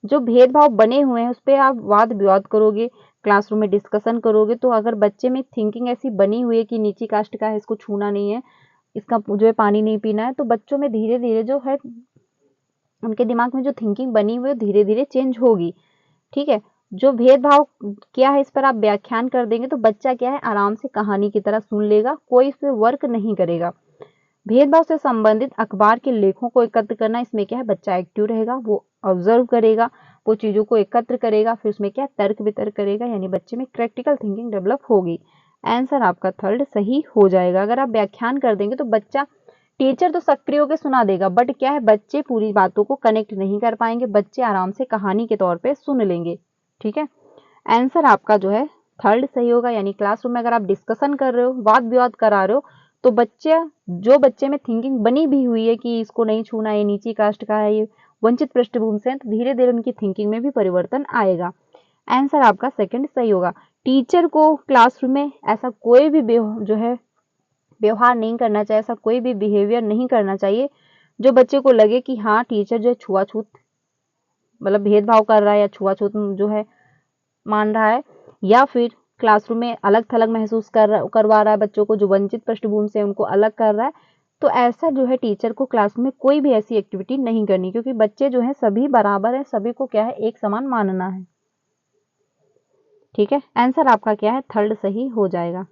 जो भेदभाव बने हुए हैं उस पर आप वाद विवाद करोगे, क्लासरूम में डिस्कशन करोगे, तो अगर बच्चे में थिंकिंग ऐसी बनी हुई है कि नीची कास्ट का है, इसको छूना नहीं है, इसका जो है पानी नहीं पीना है, तो बच्चों में धीरे धीरे जो है उनके दिमाग में जो थिंकिंग बनी हुई है धीरे धीरे चेंज होगी। ठीक है, जो भेदभाव क्या है इस पर आप व्याख्यान कर देंगे तो बच्चा क्या है, आराम से कहानी की तरह सुन लेगा, कोई इस पर वर्क नहीं करेगा। भेदभाव से संबंधित अखबार के लेखों को एकत्र करना, इसमें क्या है, बच्चा एक्टिव रहेगा, वो ऑब्जर्व करेगा, वो चीजों को एकत्र करेगा, फिर उसमें क्या तर्क वितर्क करेगा, यानी बच्चे में प्रैक्टिकल थिंकिंग डेवलप होगी। आंसर आपका थर्ड सही हो जाएगा। अगर आप व्याख्यान कर देंगे तो बच्चा, टीचर तो सक्रिय होकर सुना देगा, बट क्या है, बच्चे पूरी बातों को कनेक्ट नहीं कर पाएंगे, बच्चे आराम से कहानी के तौर पे सुन लेंगे। ठीक है, आंसर आपका जो है थर्ड सही होगा। यानी क्लासरूम में अगर आप डिस्कशन कर रहे हो, वाद विवाद करा रहे हो, तो जो बच्चे में थिंकिंग बनी भी हुई है कि इसको नहीं छूना, ये नीची कास्ट का है, ये वंचित पृष्ठभूमि से, तो धीरे धीरे उनकी थिंकिंग में भी परिवर्तन आएगा। आंसर आपका सेकंड सही होगा। टीचर को क्लासरूम में ऐसा कोई भी जो है व्यवहार नहीं करना चाहिए, ऐसा कोई भी बिहेवियर नहीं करना चाहिए जो बच्चे को लगे कि हाँ, टीचर जो है छुआछूत भेदभाव कर रहा है या छुआछूत जो है मान रहा है, या फिर क्लासरूम में अलग थलग महसूस करवा रहा है बच्चों को, जो वंचित पृष्ठभूमि से उनको अलग कर रहा है। तो ऐसा जो है टीचर को क्लासरूम में कोई भी ऐसी एक्टिविटी नहीं करनी, क्योंकि बच्चे जो है सभी बराबर है, सभी को क्या है, एक समान मानना है। ठीक है, आंसर आपका क्या है, थर्ड सही हो जाएगा।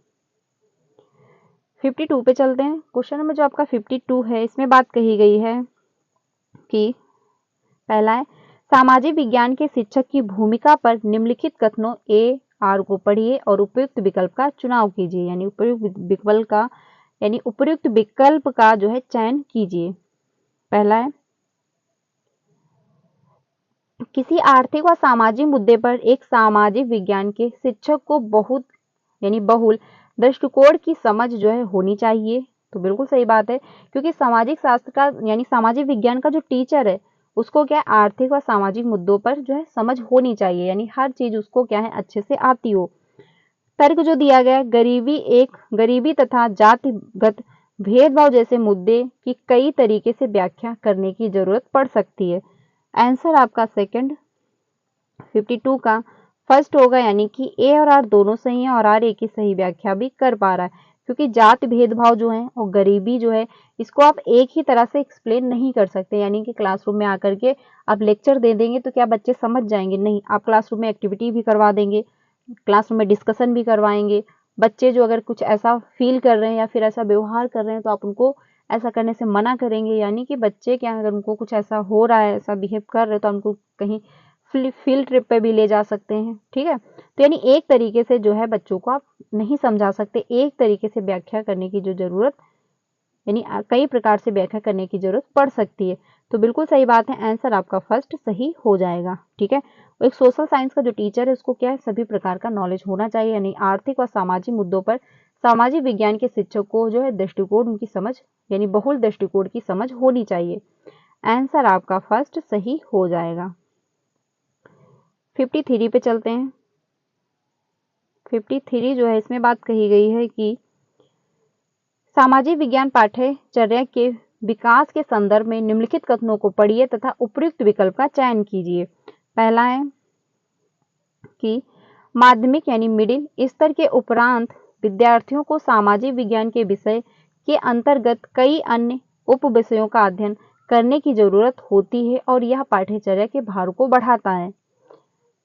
52 पे चलते हैं। क्वेश्चन नंबर जो आपका 52 है, इसमें बात कही गई है कि पहला है सामाजिक विज्ञान के शिक्षक की भूमिका पर निम्नलिखित कथनों ए आर को पढ़िए और उपयुक्त विकल्प का चुनाव कीजिए। यानी उपयुक्त विकल्प का जो है चयन कीजिए। पहला है किसी आर्थिक व सामाजिक मुद्दे पर एक सामाजिक विज्ञान के शिक्षक को बहुल दृष्टिकोण की समझ जो है होनी चाहिए। तो बिल्कुल सही बात है, क्योंकि सामाजिक शास्त्र का यानी सामाजिक विज्ञान का जो टीचर है उसको क्या है, आर्थिक व सामाजिक मुद्दों पर जो है समझ होनी चाहिए, यानी हर चीज उसको क्या है, अच्छे से आती हो। तर्क जो दिया गया, गरीबी तथा जातिगत भेदभाव जैसे मुद्दे की कई तरीके से व्याख्या करने की जरूरत पड़ सकती है। आंसर आपका सेकंड 52 का फर्स्ट होगा, यानी कि ए और आर दोनों सही हैं और आर ए की सही व्याख्या भी कर पा रहा है, क्योंकि जाति भेदभाव जो है और गरीबी जो है, इसको आप एक ही तरह से एक्सप्लेन नहीं कर सकते। यानी कि क्लासरूम में आकर के आप लेक्चर दे देंगे तो क्या बच्चे समझ जाएंगे? नहीं, आप क्लासरूम में एक्टिविटी भी करवा देंगे, क्लासरूम में डिस्कशन भी करवाएंगे। बच्चे जो अगर कुछ ऐसा फील कर रहे हैं या फिर ऐसा व्यवहार कर रहे हैं तो आप उनको ऐसा करने से मना करेंगे। यानी कि बच्चे क्या, अगर उनको कुछ ऐसा हो रहा है, ऐसा बिहेव कर रहे हैं, तो उनको कहीं फील्ड ट्रिप पे भी ले जा सकते हैं। ठीक है, तो यानी एक तरीके से जो है बच्चों को आप नहीं समझा सकते, एक तरीके से व्याख्या करने की जो जरूरत, यानी कई प्रकार से व्याख्या करने की जरूरत पड़ सकती है। तो बिल्कुल सही बात है, आंसर आपका फर्स्ट सही हो जाएगा। ठीक है, एक सोशल साइंस का जो टीचर है उसको क्या है, सभी प्रकार का नॉलेज होना चाहिए, यानी आर्थिक और सामाजिक मुद्दों पर सामाजिक विज्ञान के शिक्षक को जो है दृष्टिकोण, उनकी समझ यानी बहुल दृष्टिकोण की समझ होनी चाहिए। आंसर आपका फर्स्ट सही हो जाएगा। 53 पे चलते हैं। 53 जो है इसमें बात कही गई है कि सामाजिक विज्ञान पाठ्यचर्या के विकास के संदर्भ में निम्नलिखित कथनों को पढ़िए तथा उपयुक्त विकल्प का चयन कीजिए। पहला है कि माध्यमिक यानी मिडिल स्तर के उपरांत विद्यार्थियों को सामाजिक विज्ञान के विषय के अंतर्गत कई अन्य उप विषयों का अध्ययन करने की जरूरत होती है और यह पाठ्यचर्या के भार को बढ़ाता है।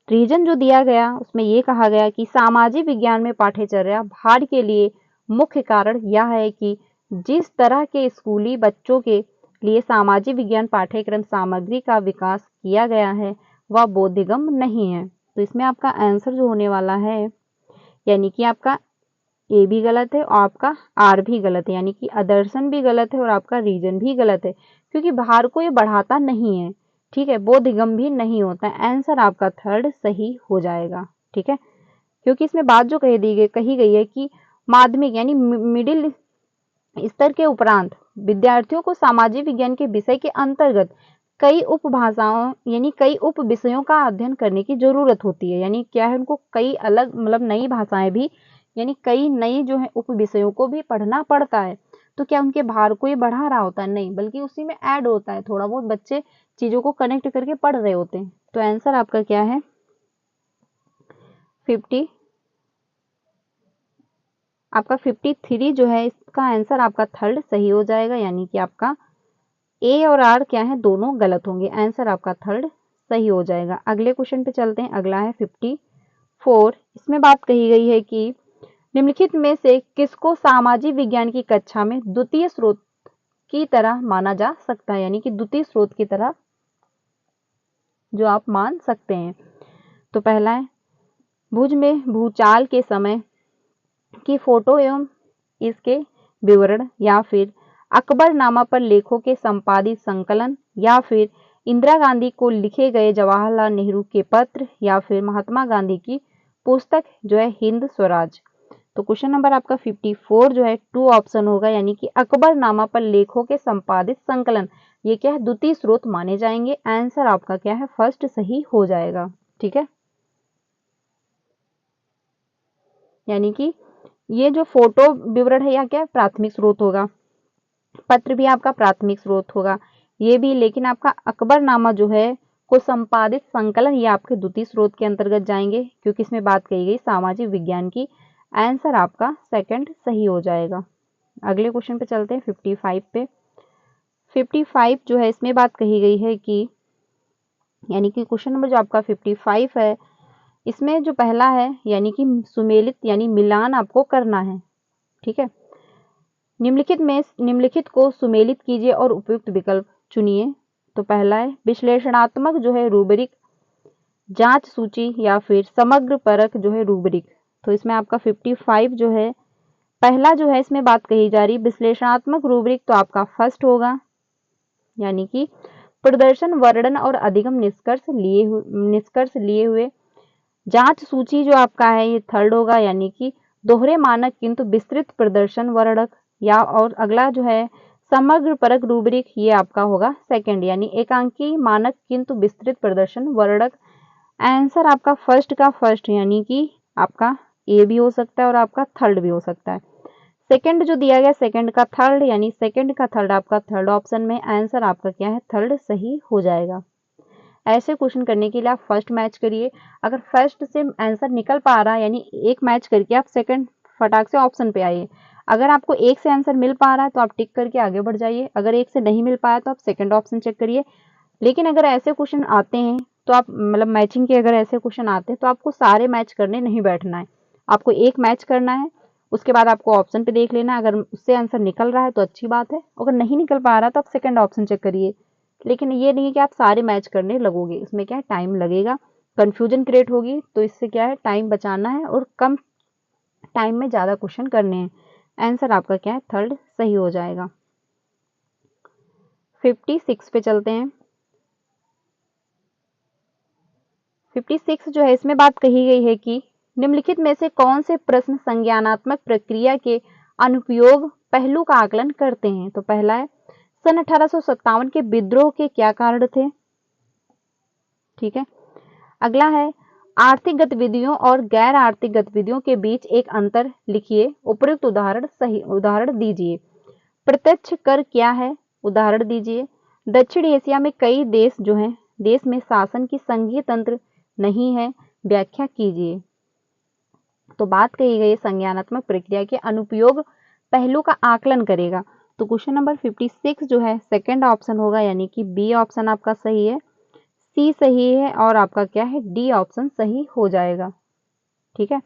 रीजन जो दिया गया उसमें यह कहा गया कि सामाजिक विज्ञान में पाठ्यचर्या भार के लिए मुख्य कारण यह है कि जिस तरह के स्कूली बच्चों के लिए सामाजिक विज्ञान पाठ्यक्रम सामग्री का विकास किया गया है वह बोधगम्य नहीं है। तो इसमें आपका आंसर जो होने वाला है, यानी कि आपका ए भी गलत है और आपका आर भी गलत है, यानी कि आदर्शन भी गलत है और आपका रीजन भी गलत है, क्योंकि भार को ये बढ़ाता नहीं है। ठीक है, बोधगम्य भी नहीं होता है। आंसर आपका थर्ड सही हो जाएगा। ठीक है, क्योंकि इसमें बात जो कही गई है कि माध्यमिक यानी मिडिल स्तर के उपरांत विद्यार्थियों को सामाजिक विज्ञान के विषय के अंतर्गत कई उपभाषाओं यानी कई उप विषयों का अध्ययन करने की जरूरत होती है। यानी क्या है, उनको कई अलग मतलब नई भाषाएं भी यानी कई नई जो है उप विषयों को भी पढ़ना पड़ता है। तो क्या उनके भार को ये बढ़ा रहा होता है? नहीं, बल्कि उसी में ऐड होता है, थोड़ा बहुत बच्चे चीजों को कनेक्ट करके पढ़ रहे होते हैं। तो आंसर आपका क्या है, 50 आपका 53 जो है इसका आंसर आपका थर्ड सही हो जाएगा, यानी कि आपका ए और आर क्या है, दोनों गलत होंगे। आंसर आपका थर्ड सही हो जाएगा। अगले क्वेश्चन पे चलते हैं। अगला है 54। इसमें बात कही गई है कि निम्नलिखित में से किसको सामाजिक विज्ञान की कक्षा में द्वितीय स्रोत की तरह माना जा सकता है, यानी कि द्वितीय स्रोत की तरह जो आप मान सकते हैं। तो पहला है भुज में भूचाल के समय की फोटो एवं इसके विवरण, या फिर अकबरनामा पर लेखों के संपादित संकलन, या फिर इंदिरा गांधी को लिखे गए जवाहरलाल नेहरू के पत्र, या फिर महात्मा गांधी की पुस्तक जो है हिंद स्वराज। तो क्वेश्चन नंबर आपका 54 जो है 2 ऑप्शन होगा, यानी कि अकबरनामा पर लेखों के संपादित संकलन, ये क्या है, द्वितीय स्रोत माने जाएंगे। आंसर आपका क्या है, फर्स्ट सही हो जाएगा। ठीक है, यानी कि ये जो फोटो विवरण है यह क्या है, प्राथमिक स्रोत होगा। पत्र भी आपका प्राथमिक स्रोत होगा ये भी, लेकिन आपका अकबरनामा जो है को संपादित संकलन ये आपके द्वितीय स्रोत के अंतर्गत जाएंगे, क्योंकि इसमें बात कही गई सामाजिक विज्ञान की। आंसर आपका सेकंड सही हो जाएगा। अगले क्वेश्चन पे चलते हैं 55 पे। 55 जो है इसमें बात कही गई है कि यानी कि क्वेश्चन नंबर जो आपका 55 है इसमें जो पहला है यानी कि सुमेलित यानी मिलान आपको करना है। ठीक है, निम्नलिखित को सुमेलित कीजिए और उपयुक्त विकल्प चुनिए। तो पहला है विश्लेषणात्मक जो है रूब्रिक, जांच सूची, या फिर समग्र परख जो है रूब्रिक। तो इसमें आपका 55 जो है पहला जो है इसमें बात कही जा रही विश्लेषणात्मक रूब्रिक, तो आपका फर्स्ट होगा, यानी कि प्रदर्शन वर्णन और अधिगम निष्कर्ष लिए हुए। जांच सूची जो आपका है ये थर्ड होगा, यानी कि दोहरे मानक किंतु विस्तृत प्रदर्शन वर्णक, या और अगला जो है समग्र परख रूब्रिक ये आपका होगा सेकंड, यानी एकांकी मानक किंतु विस्तृत प्रदर्शन वर्णक। आंसर आपका फर्स्ट का फर्स्ट, यानी कि आपका ए भी हो सकता है और आपका थर्ड भी हो सकता है। सेकंड जो दिया गया सेकंड का थर्ड, यानी सेकंड का थर्ड आपका थर्ड ऑप्शन में। आंसर आपका क्या है, थर्ड सही हो जाएगा। ऐसे क्वेश्चन करने के लिए आप फर्स्ट मैच करिए, अगर फर्स्ट से आंसर निकल पा रहा है यानी एक मैच करके आप सेकंड फटाक से ऑप्शन पे आइए। अगर आपको एक से आंसर मिल पा रहा है तो आप टिक करके आगे बढ़ जाइए, अगर एक से नहीं मिल पाया तो आप सेकंड ऑप्शन चेक करिए। लेकिन अगर ऐसे क्वेश्चन आते हैं तो आप मतलब मैचिंग के अगर ऐसे क्वेश्चन आते हैं तो आपको सारे मैच करने नहीं बैठना है, आपको एक मैच करना है, उसके बाद आपको ऑप्शन पे देख लेना, अगर उससे आंसर निकल रहा है तो अच्छी बात है, अगर नहीं निकल पा रहा तो आप सेकंड ऑप्शन चेक करिए। लेकिन ये नहीं है कि आप सारे मैच करने लगोगे, इसमें क्या है टाइम लगेगा, कंफ्यूजन क्रिएट होगी, तो इससे क्या है टाइम बचाना है और कम टाइम में ज़्यादा क्वेश्चन करने हैं। आंसर आपका क्या है थर्ड सही हो जाएगा। 56 पे चलते हैं। 56 जो है इसमें बात कही गई है कि निम्नलिखित में से कौन से प्रश्न संज्ञानात्मक प्रक्रिया के अनुपयोग पहलू का आकलन करते हैं। तो पहला है सन 1857 के विद्रोह के क्या कारण थे। ठीक है, अगला है आर्थिक गतिविधियों और गैर आर्थिक गतिविधियों के बीच एक अंतर लिखिए, उपयुक्त उदाहरण दीजिए। प्रत्यक्ष कर क्या है, उदाहरण दीजिए। दक्षिण एशिया में कई देश में शासन की संघीय तंत्र नहीं है, व्याख्या कीजिए। तो बात कही गई संज्ञानात्मक प्रक्रिया के अनुपयोग पहलू का आकलन करेगा। तो क्वेश्चन नंबर 56 जो है सेकंड ऑप्शन होगा, यानी कि बी ऑप्शन आपका सही है, सी सही है और आपका क्या है डी ऑप्शन सही हो जाएगा। ठीक है,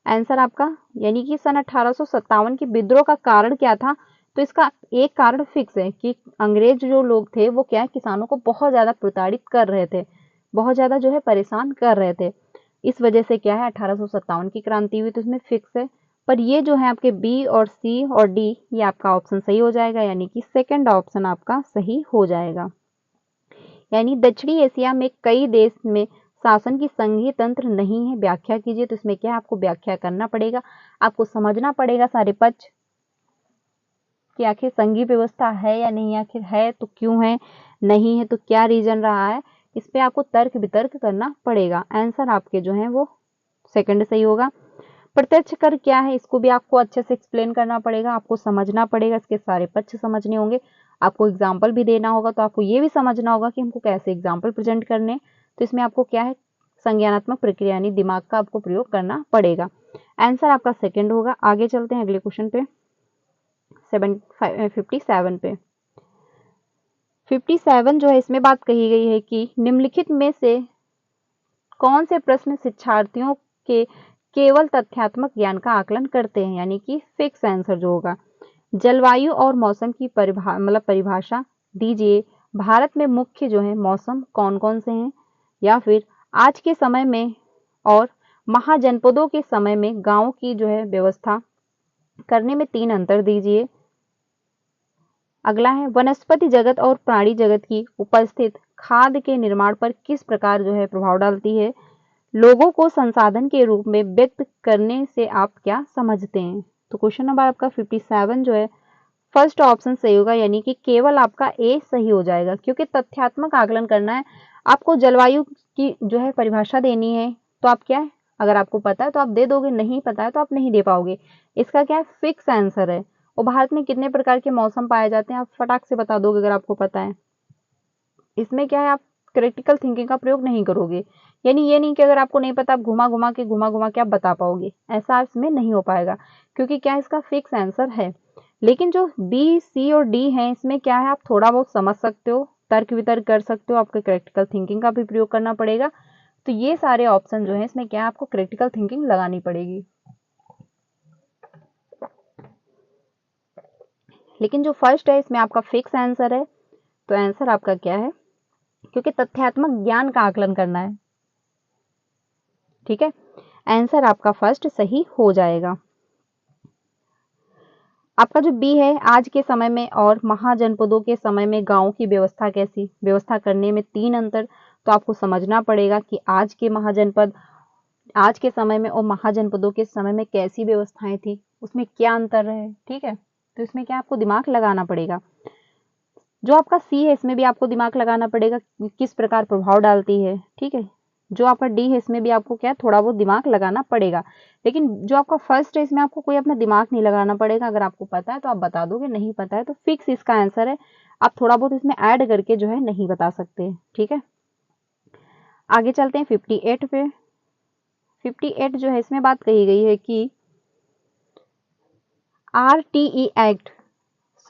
आंसर आपका यानी कि सन 1857 के विद्रोह का कारण क्या था। तो इसका एक कारण फिक्स है कि अंग्रेज जो लोग थे वो क्या किसानों को बहुत ज्यादा प्रताड़ित कर रहे थे, बहुत ज्यादा जो है परेशान कर रहे थे। इस वजह से क्या है 1857 की क्रांति हुई, तो इसमें फिक्स है। पर ये जो है आपके बी और सी और डी ये आपका ऑप्शन सही हो जाएगा, यानी कि सेकंड ऑप्शन आपका सही हो जाएगा। यानी दक्षिणी एशिया में कई देश में शासन की संघीय तंत्र नहीं है, व्याख्या कीजिए। तो इसमें क्या आपको व्याख्या करना पड़ेगा, आपको समझना पड़ेगा सारे पक्ष कि आखिर संघीय व्यवस्था है या नहीं, आखिर है तो क्यों है, नहीं है तो क्या रीजन रहा है, इस पे आपको तर्क वितर्क करना पड़ेगा। आंसर आपके जो है वो सेकंड सही होगा। प्रत्यक्ष कर क्या है इसको भी आपको अच्छे से एक्सप्लेन करना पड़ेगा, आपको समझना पड़ेगा, इसके सारे पक्ष समझने होंगे, आपको एग्जाम्पल भी देना होगा। तो आपको ये भी समझना होगा कि हमको कैसे एग्जाम्पल प्रेजेंट करने। तो इसमें आपको क्या है संज्ञानात्मक प्रक्रिया यानी दिमाग का आपको प्रयोग करना पड़ेगा। आंसर आपका सेकंड होगा। आगे चलते हैं अगले क्वेश्चन पे 57 पे। 57 जो है इसमें बात कही गई है कि निम्नलिखित में से कौन से प्रश्न शिक्षार्थियों के केवल तथ्यात्मक ज्ञान का आकलन करते हैं, यानी कि फिक्स आंसर जो होगा। जलवायु और मौसम की परिभाषा दीजिए। भारत में मुख्य जो है मौसम कौन कौन से हैं, या फिर आज के समय में और महाजनपदों के समय में गांव की जो है व्यवस्था करने में 3 अंतर दीजिए। अगला है वनस्पति जगत और प्राणी जगत की उपस्थित खाद्य के निर्माण पर किस प्रकार जो है प्रभाव डालती है। लोगों को संसाधन के रूप में व्यक्त करने से आप क्या समझते हैं। तो क्वेश्चन नंबर आपका 57 जो है फर्स्ट ऑप्शन सही होगा, यानी कि केवल आपका ए सही हो जाएगा, क्योंकि तथ्यात्मक आकलन करना है। आपको जलवायु की जो है परिभाषा देनी है, तो आप क्या है अगर आपको पता है तो आप दे दोगे, नहीं पता है तो आप नहीं दे पाओगे। इसका क्या है फिक्स आंसर है। और भारत में कितने प्रकार के मौसम पाए जाते हैं आप फटाक से बता दोगे अगर आपको पता है। इसमें क्या है आप क्रिटिकल थिंकिंग का प्रयोग नहीं करोगे, यानी ये नहीं कि अगर आपको नहीं पता आप घुमा घुमा के आप बता पाओगे, ऐसा इसमें नहीं हो पाएगा, क्योंकि क्या इसका फिक्स आंसर है। लेकिन जो बी सी और डी है इसमें क्या है आप थोड़ा बहुत समझ सकते हो, तर्क वितर्क कर सकते हो, आपको क्रिटिकल थिंकिंग का भी प्रयोग करना पड़ेगा। तो ये सारे ऑप्शन जो है इसमें क्या आपको क्रिटिकल थिंकिंग लगानी पड़ेगी। लेकिन जो फर्स्ट है इसमें आपका फिक्स आंसर है। तो आंसर आपका क्या है, क्योंकि तथ्यात्मक ज्ञान का आकलन करना है। ठीक है, आंसर आपका फर्स्ट सही हो जाएगा। आपका जो बी है आज के समय में और महाजनपदों के समय में गांव की व्यवस्था कैसी, व्यवस्था करने में 3 अंतर। तो आपको समझना पड़ेगा कि आज के समय में और महाजनपदों के समय में कैसी व्यवस्थाएं थी, उसमें क्या अंतर है। ठीक है, तो इसमें क्या आपको दिमाग लगाना पड़ेगा। जो आपका सी है इसमें भी आपको दिमाग लगाना पड़ेगा किस प्रकार प्रभाव डालती है। ठीक है, जो आपका डी है इसमें भी आपको क्या थोड़ा बहुत दिमाग लगाना पड़ेगा। लेकिन जो आपका फर्स्ट है इसमें आपको कोई अपना दिमाग नहीं लगाना पड़ेगा, अगर आपको पता है तो आप बता दोगे, नहीं पता है तो फिक्स इसका आंसर है। आप थोड़ा बहुत इसमें ऐड करके जो है नहीं बता सकते। ठीक है, आगे चलते हैं 58 पे। 58 जो है इसमें बात कही गई है कि RTE एक्ट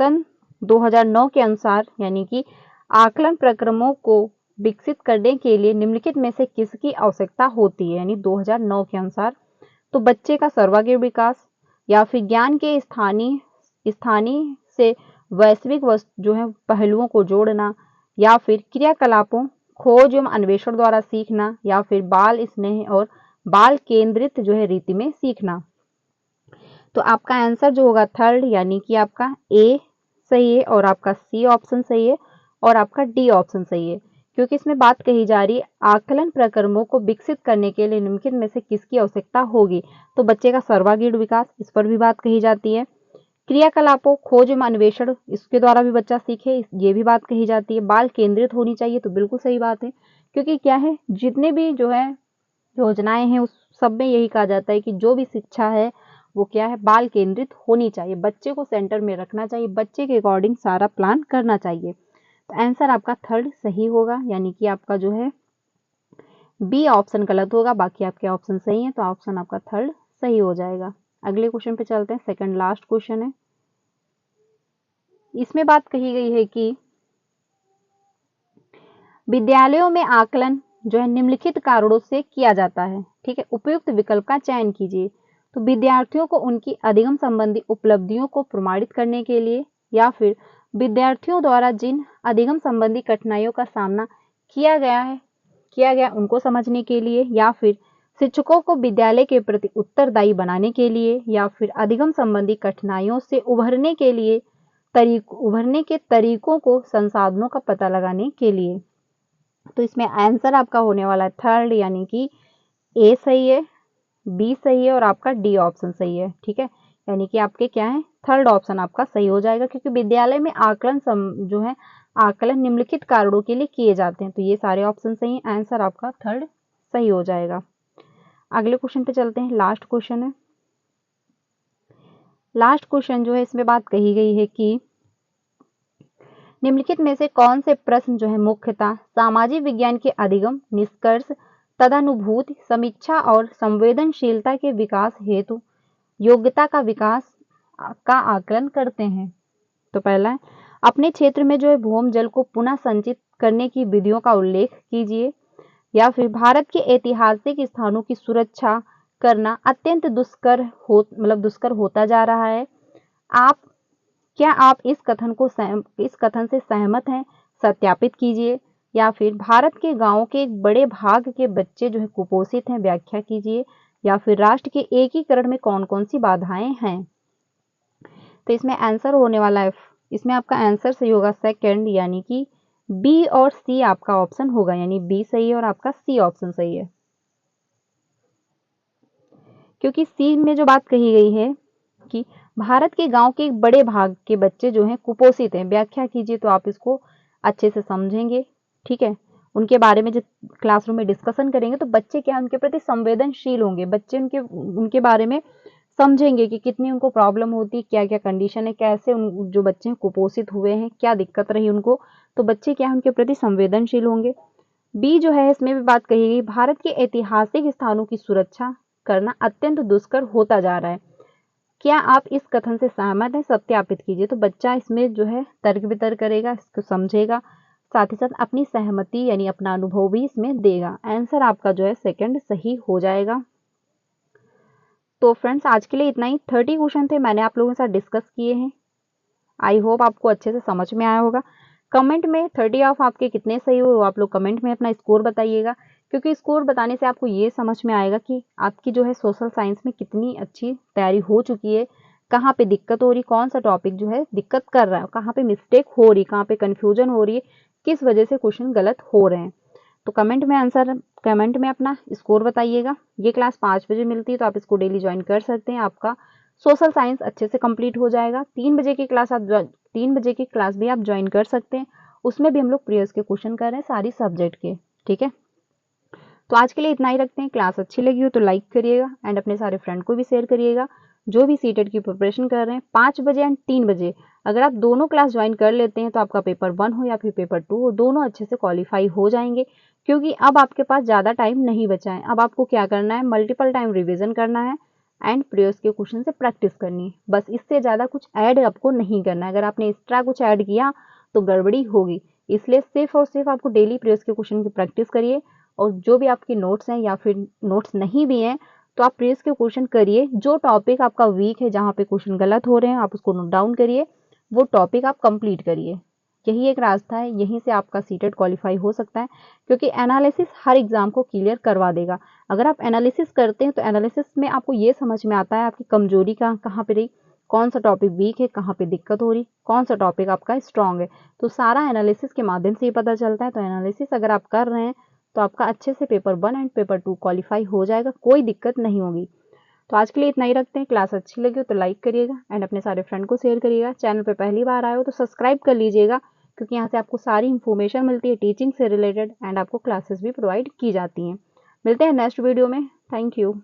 सन 2009 के अनुसार, यानी कि आकलन प्रक्रमों को विकसित करने के लिए निम्नलिखित में से किसकी आवश्यकता होती है, यानी 2009 के अनुसार। तो बच्चे का सर्वांगीण विकास, या फिर ज्ञान के स्थानीय से वैश्विक जो है पहलुओं को जोड़ना, या फिर क्रियाकलापों, खोज एवं अन्वेषण द्वारा सीखना, या फिर बाल स्नेह और बाल केंद्रित जो है रीति में सीखना। तो आपका आंसर जो होगा थर्ड यानी कि आपका ए सही है और आपका सी ऑप्शन सही है और आपका डी ऑप्शन सही है, क्योंकि इसमें बात कही जा रही है आकलन प्रक्रमों को विकसित करने के लिए निम्नलिखित में से किसकी आवश्यकता होगी। तो बच्चे का सर्वांगीण विकास, इस पर भी बात कही जाती है। क्रियाकलापों, खोज एवं अन्वेषण, इसके द्वारा भी बच्चा सीखे, ये भी बात कही जाती है। बाल केंद्रित होनी चाहिए, तो बिल्कुल सही बात है, क्योंकि क्या है जितने भी जो है योजनाएं हैं उस सब में यही कहा जाता है कि जो भी शिक्षा है वो क्या है, बाल केंद्रित होनी चाहिए, बच्चे को सेंटर में रखना चाहिए, बच्चे के अकॉर्डिंग सारा प्लान करना चाहिए। तो आंसर आपका थर्ड सही होगा, यानी कि आपका जो है बी ऑप्शन गलत होगा, बाकी आपके ऑप्शन सही है, तो ऑप्शन आपका थर्ड सही हो जाएगा। अगले क्वेश्चन पे चलते हैं, सेकंड लास्ट क्वेश्चन है। इसमें बात कही गई है कि विद्यालयों में आकलन जो है निम्नलिखित कारणों से किया जाता है, ठीक है, उपयुक्त विकल्प का चयन कीजिए। तो विद्यार्थियों को उनकी अधिगम संबंधी उपलब्धियों को प्रमाणित करने के लिए, या फिर विद्यार्थियों द्वारा जिन अधिगम संबंधी कठिनाइयों का सामना किया गया उनको समझने के लिए, या फिर शिक्षकों को विद्यालय के प्रति उत्तरदायी बनाने के लिए, या फिर अधिगम संबंधी कठिनाइयों से उभरने के तरीकों को संसाधनों का पता लगाने के लिए। तो इसमें आंसर आपका होने वाला है थर्ड, यानी कि ए सही है, बी सही है और आपका डी ऑप्शन सही है, ठीक है, यानी कि आपके क्या है, थर्ड ऑप्शन आपका सही हो जाएगा, क्योंकि विद्यालय में जो है आकलन निम्नलिखित कारणों के लिए किए जाते हैं। तो ये सारे ऑप्शन सही है, आंसर आपका थर्ड सही हो जाएगा। अगले क्वेश्चन पे चलते हैं, लास्ट क्वेश्चन है। लास्ट क्वेश्चन जो है इसमें बात कही गई है कि निम्नलिखित में से कौन से प्रश्न जो है मुख्यतः सामाजिक विज्ञान के अधिगम, निष्कर्ष, तदानुभूति, समीक्षा और संवेदनशीलता के विकास हेतु योग्यता का विकास का आकलन करते हैं। तो पहला है, अपने क्षेत्र में जो है भूमि जल को पुनः संचित करने की विधियों का उल्लेख कीजिए, या फिर भारत के ऐतिहासिक स्थानों की सुरक्षा करना अत्यंत दुष्कर होता जा रहा है। क्या आप इस कथन से सहमत हैं? सत्यापित कीजिए। या फिर भारत के गांवों के एक बड़े भाग के बच्चे जो है कुपोषित हैं, व्याख्या कीजिए। या फिर राष्ट्र के एकीकरण में कौन कौन सी बाधाएं हैं। तो इसमें आंसर होने वाला है, इसमें आपका आंसर सही होगा सेकंड, यानी कि बी और सी आपका ऑप्शन होगा, यानी बी सही है और आपका सी ऑप्शन सही है, क्योंकि सी में जो बात कही गई है कि भारत के गांव के एक बड़े भाग के बच्चे जो हैं कुपोषित हैं, व्याख्या कीजिए, तो आप इसको अच्छे से समझेंगे, ठीक है। उनके बारे में जब क्लासरूम में डिस्कशन करेंगे तो बच्चे क्या उनके प्रति संवेदनशील होंगे, बच्चे उनके बारे में समझेंगे कि कितनी उनको प्रॉब्लम होती है, क्या क्या कंडीशन है, कैसे जो बच्चे कुपोषित हुए हैं, क्या दिक्कत रही उनको, तो बच्चे क्या उनके प्रति संवेदनशील होंगे। बी जो है इसमें भी बात कही गई, भारत के ऐतिहासिक स्थानों की सुरक्षा करना अत्यंत दुष्कर होता जा रहा है। क्या आप इस कथन से सहमत हैं? सत्यापित कीजिए। तो बच्चा इसमें जो है तर्क वितर्क करेगा, इसको समझेगा, साथ ही साथ अपनी सहमति यानी अपना अनुभव भी इसमें देगा। आंसर आपका जो है सेकंड सही हो जाएगा। तो फ्रेंड्स आज के लिए इतना ही। 30 क्वेश्चन थे, मैंने आप लोगों के साथ डिस्कस किए हैं। आई होप आपको अच्छे से समझ में आया होगा। कमेंट में 30 ऑफ आपके कितने सही हुए वो आप लोग कमेंट में अपना स्कोर बताइएगा, क्योंकि स्कोर बताने से आपको ये समझ में आएगा कि आपकी जो है सोशल साइंस में कितनी अच्छी तैयारी हो चुकी है, कहाँ पे दिक्कत हो रही, कौन सा टॉपिक जो है दिक्कत कर रहा है, कहाँ पे मिस्टेक हो रही, कहाँ पे कन्फ्यूजन हो रही है, किस वजह से क्वेश्चन गलत हो रहे हैं। तो कमेंट में अपना स्कोर बताइएगा। ये क्लास 5 बजे मिलती है, तो आप इसको डेली ज्वाइन कर सकते हैं, आपका सोशल साइंस अच्छे से कंप्लीट हो जाएगा। 3 बजे की क्लास भी आप ज्वाइन कर सकते हैं, उसमें भी हम लोग प्रीवियस के क्वेश्चन कर रहे हैं सारी सब्जेक्ट के, ठीक है। तो आज के लिए इतना ही रखते हैं। क्लास अच्छी लगी हो तो लाइक करिएगा एंड अपने सारे फ्रेंड को भी शेयर करिएगा जो भी सीटेट की प्रिपरेशन कर रहे हैं। 5 बजे एंड 3 बजे अगर आप दोनों क्लास ज्वाइन कर लेते हैं तो आपका पेपर 1 हो या फिर पेपर 2 हो, दोनों अच्छे से क्वालिफाई हो जाएंगे, क्योंकि अब आपके पास ज़्यादा टाइम नहीं बचा है। अब आपको क्या करना है, मल्टीपल टाइम रिविजन करना है एंड प्रीवियस के क्वेश्चन से प्रैक्टिस करनी है, बस इससे ज़्यादा कुछ ऐड आपको नहीं करना है। अगर आपने एक्स्ट्रा कुछ ऐड किया तो गड़बड़ी होगी, इसलिए सिर्फ और सिर्फ आपको डेली प्रीवियस के क्वेश्चन की प्रैक्टिस करिए, और जो भी आपके नोट्स हैं या फिर नोट्स नहीं भी हैं तो आप प्रीवियस के क्वेश्चन करिए। जो टॉपिक आपका वीक है, जहाँ पे क्वेश्चन गलत हो रहे हैं, आप उसको नोट डाउन करिए, वो टॉपिक आप कंप्लीट करिए, यही एक रास्ता है, यहीं से आपका सीटेट क्वालिफाई हो सकता है, क्योंकि एनालिसिस हर एग्जाम को क्लियर करवा देगा। अगर आप एनालिसिस करते हैं तो एनालिसिस में आपको ये समझ में आता है आपकी कमजोरी कहाँ पे रही, कौन सा टॉपिक वीक है, कहाँ पे दिक्कत हो रही, कौन सा टॉपिक आपका स्ट्रांग है, तो सारा एनालिसिस के माध्यम से ही पता चलता है। तो एनालिसिस अगर आप कर रहे हैं तो आपका अच्छे से पेपर 1 एंड पेपर 2 क्वालिफाई हो जाएगा, कोई दिक्कत नहीं होगी। तो आज के लिए इतना ही रखते हैं। क्लास अच्छी लगी हो तो लाइक करिएगा एंड अपने सारे फ्रेंड को शेयर करिएगा। चैनल पे पहली बार आए हो तो सब्सक्राइब कर लीजिएगा, क्योंकि यहाँ से आपको सारी इन्फॉर्मेशन मिलती है टीचिंग से रिलेटेड एंड आपको क्लासेस भी प्रोवाइड की जाती हैं। मिलते हैं नेक्स्ट वीडियो में। Thank you.